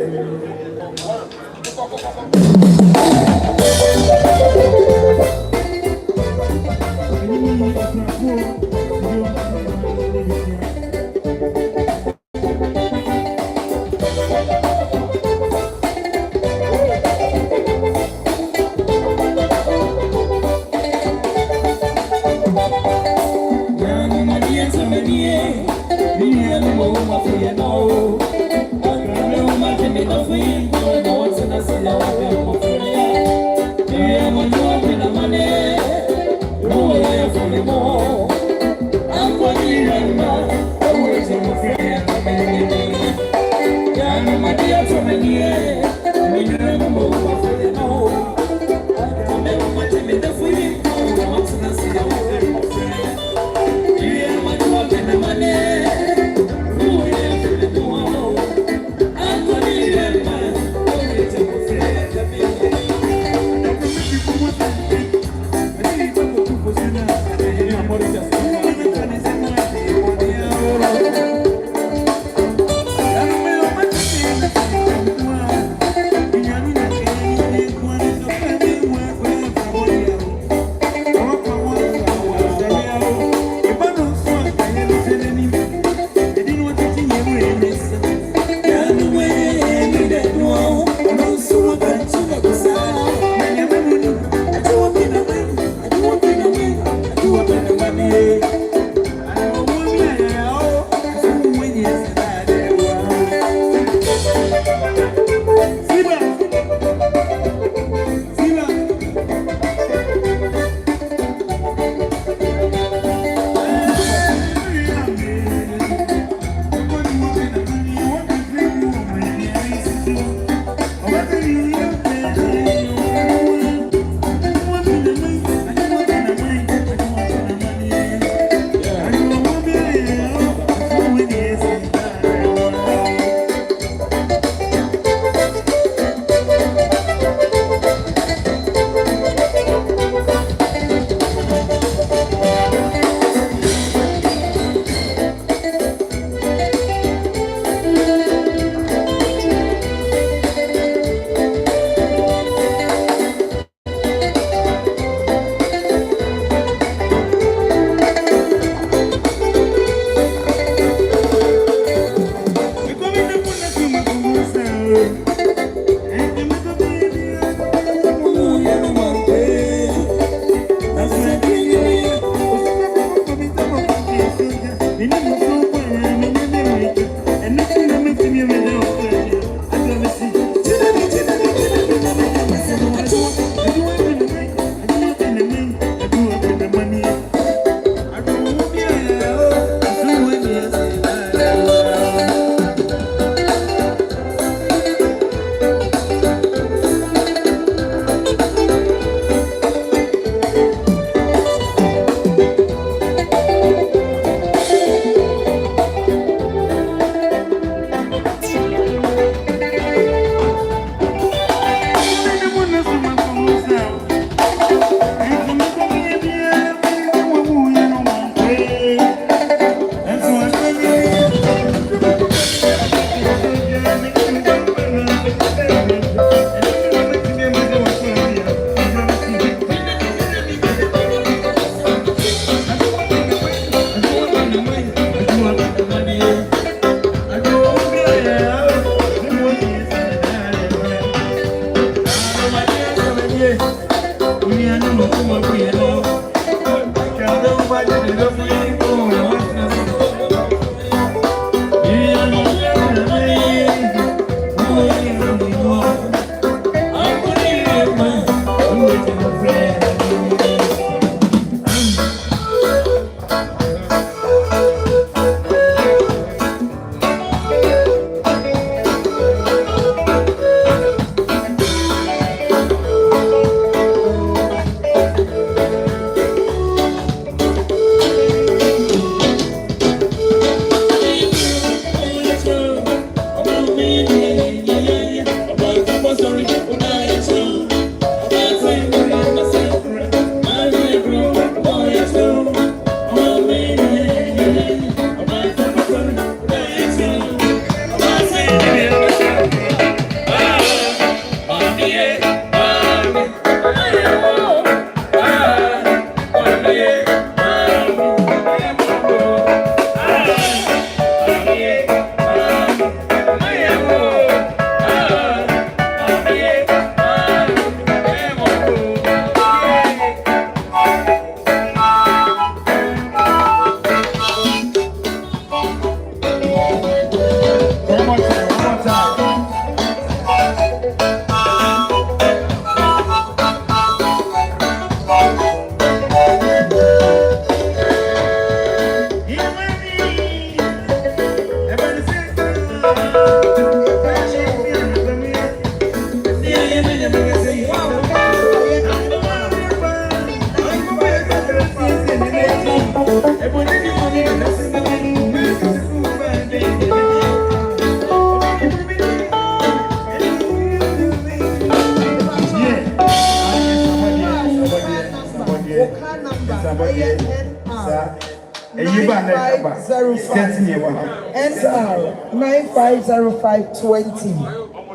NR 950520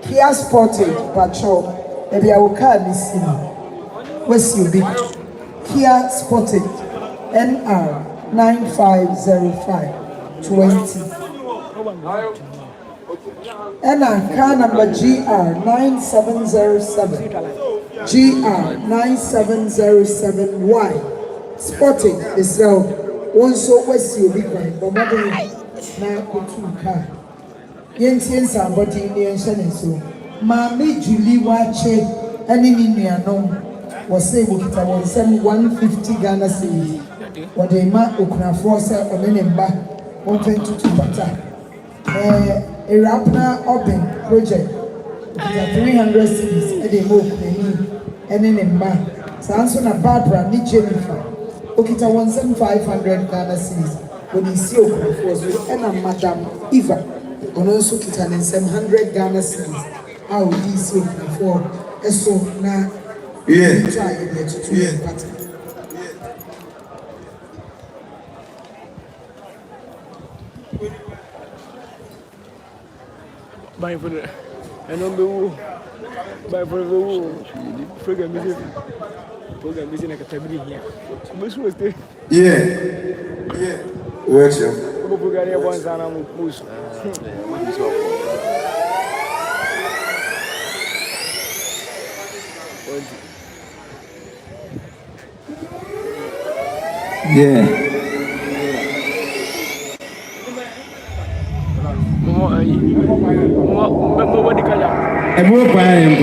Kia Sportage Patrol. Maybe I will call this in. What's your big Kia Sportage NR 950520. NR car number GR 9707 GR 9707Y Sportage is also what's your big one, but mother na kutu car. Yentie somebody in the ancient so. Mami Julie Wache and in Indiano was say we get 150 Ghana cedis. What they mark Okuna force on any back 122 bata. A Rapna Open project. 300 cedis and they move and in a back. Sanson a Barbara ni Jennifer. Okita 1,500 Ghana cedis. When you see Okuna force with and Madam Eva. On also kita 100 Ghana cedis. How do you see before? So now, try to party. Bye for the and on the woo. Bye for the woo. Program is in a Tabiri here. Which was the Workshop. Bulgaria ones and I'm Yeah. What the color? I'm more fine.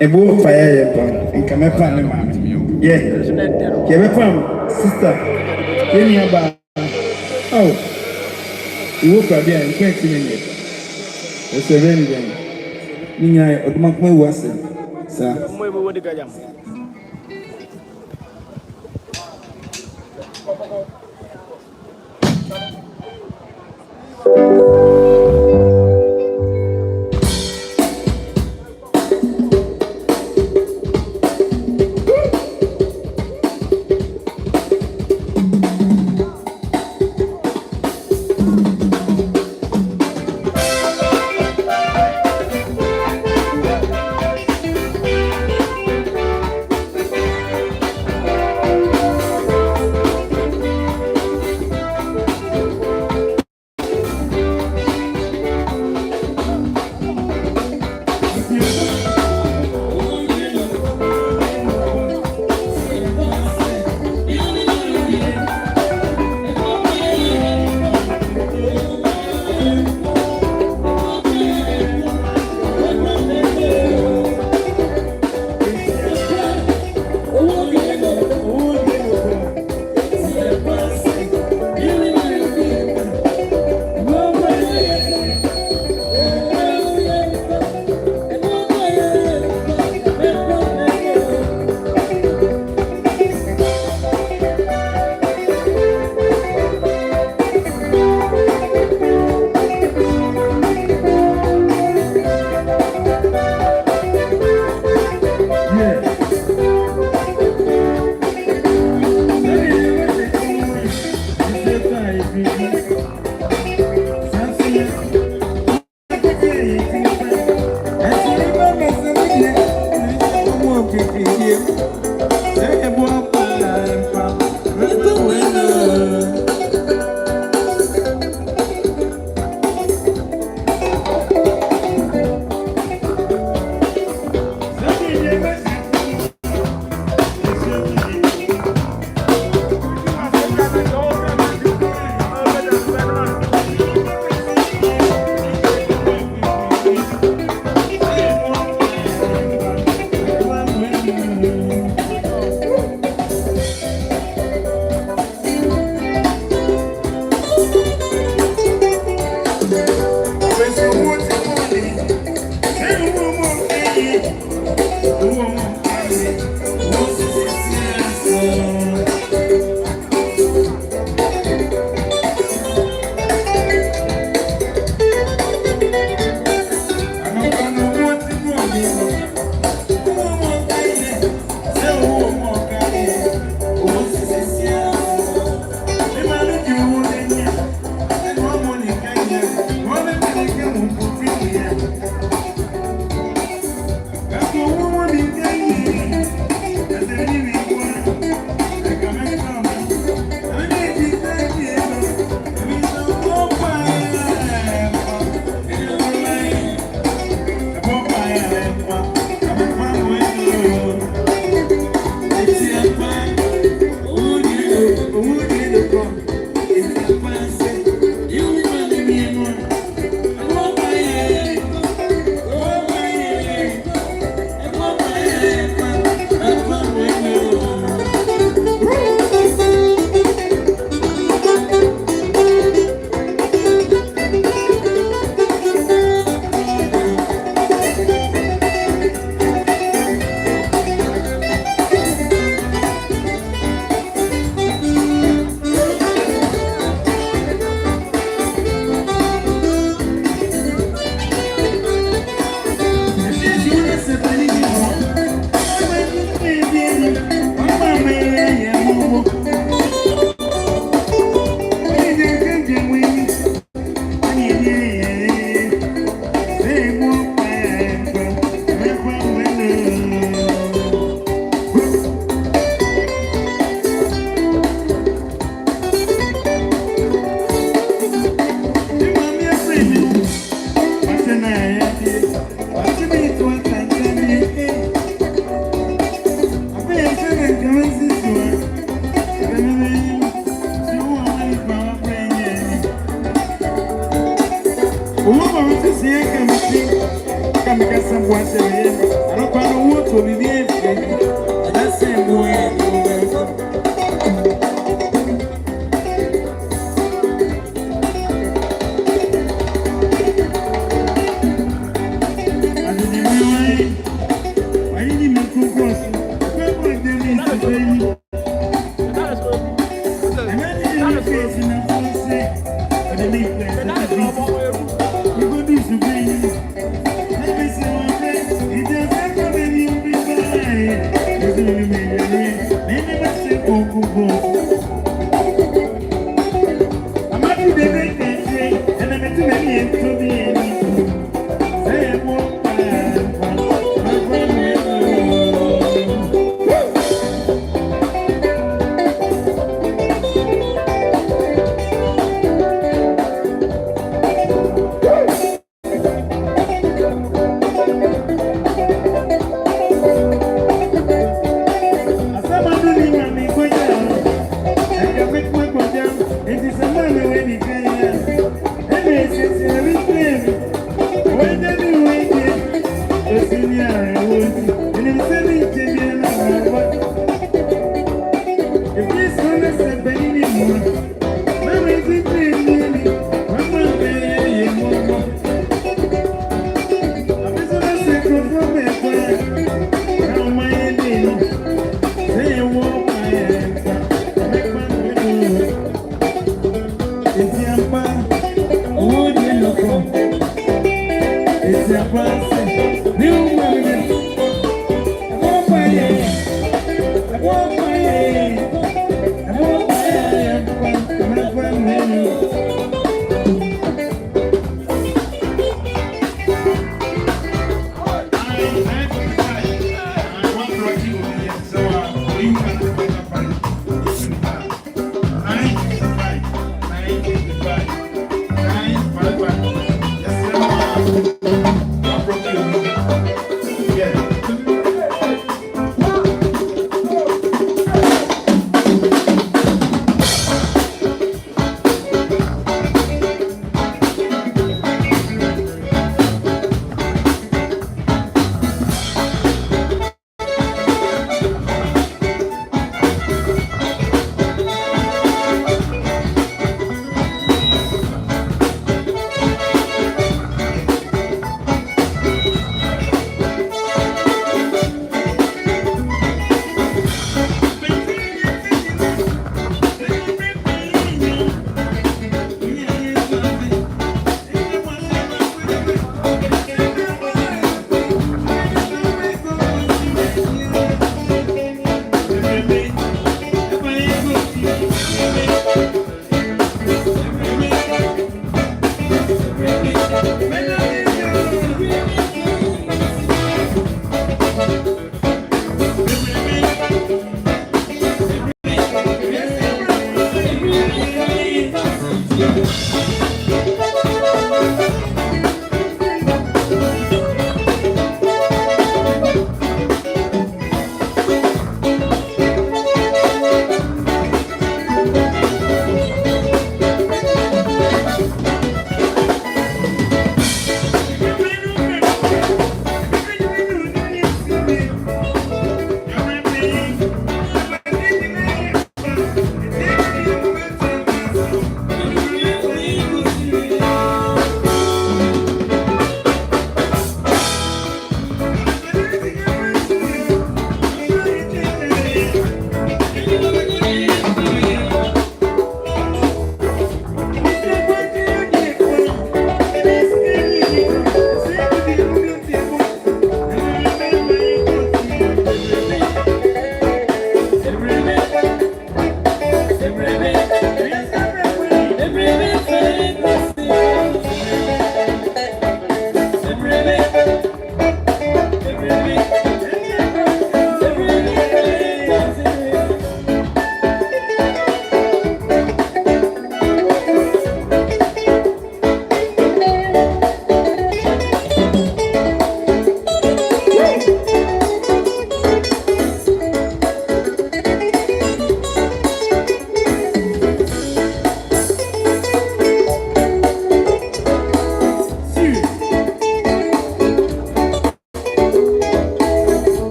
A book fire and come up on the man. Yeah, give it from sister. Give me about. Oh, you will probably in 20 minutes. It's a rainy day. Nina, or my was it, sir.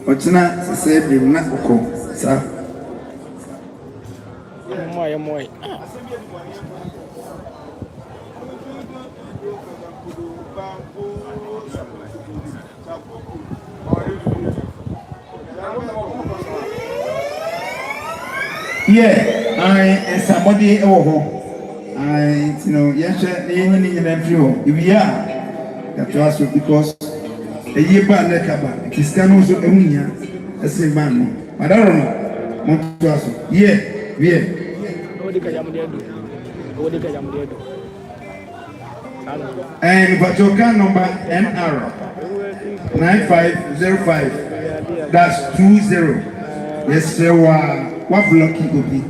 Ochina say brim na oko sa Moy. yeah I somebody I yes if you are that was because a year back nekaba Cristiano so emunya ese man no madaro no to aso and but your car number NR 9505-20 yes wa blocky obi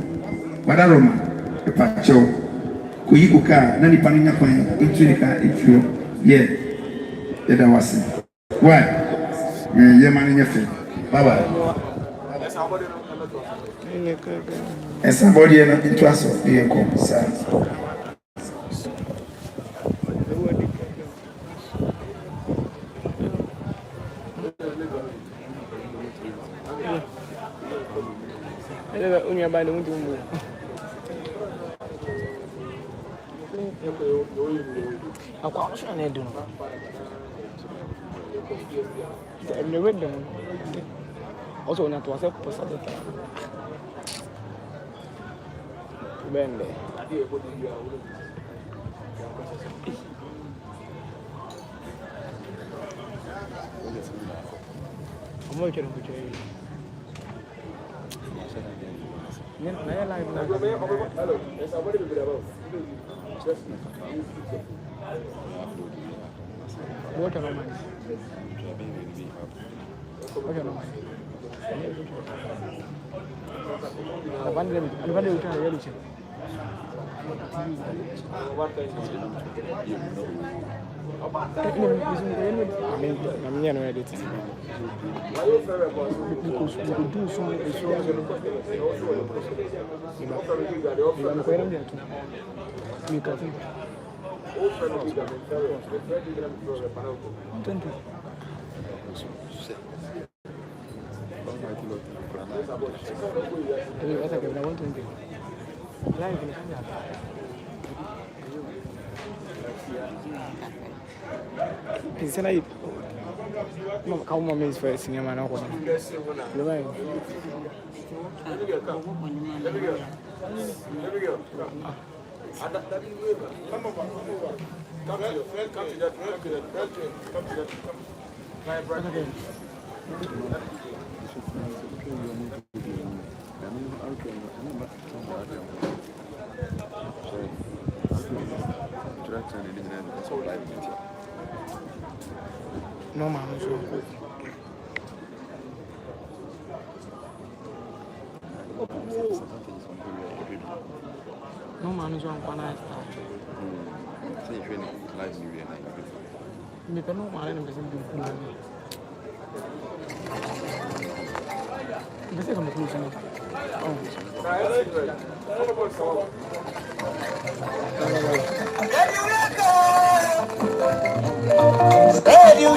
madaro ma e pacho ko yiko car na ni paninya kwan into the car ifio that was it. Why? Yeah, man, in your face. Bye bye. And somebody in trust of being called, sir. Also, not was a possible. Bende. I'm going to put you. What are you? No, how many minutes for a senior man? No, man. No, man. Is on one night. Me no man. I'm just doing good. Você como funciona? Stay, you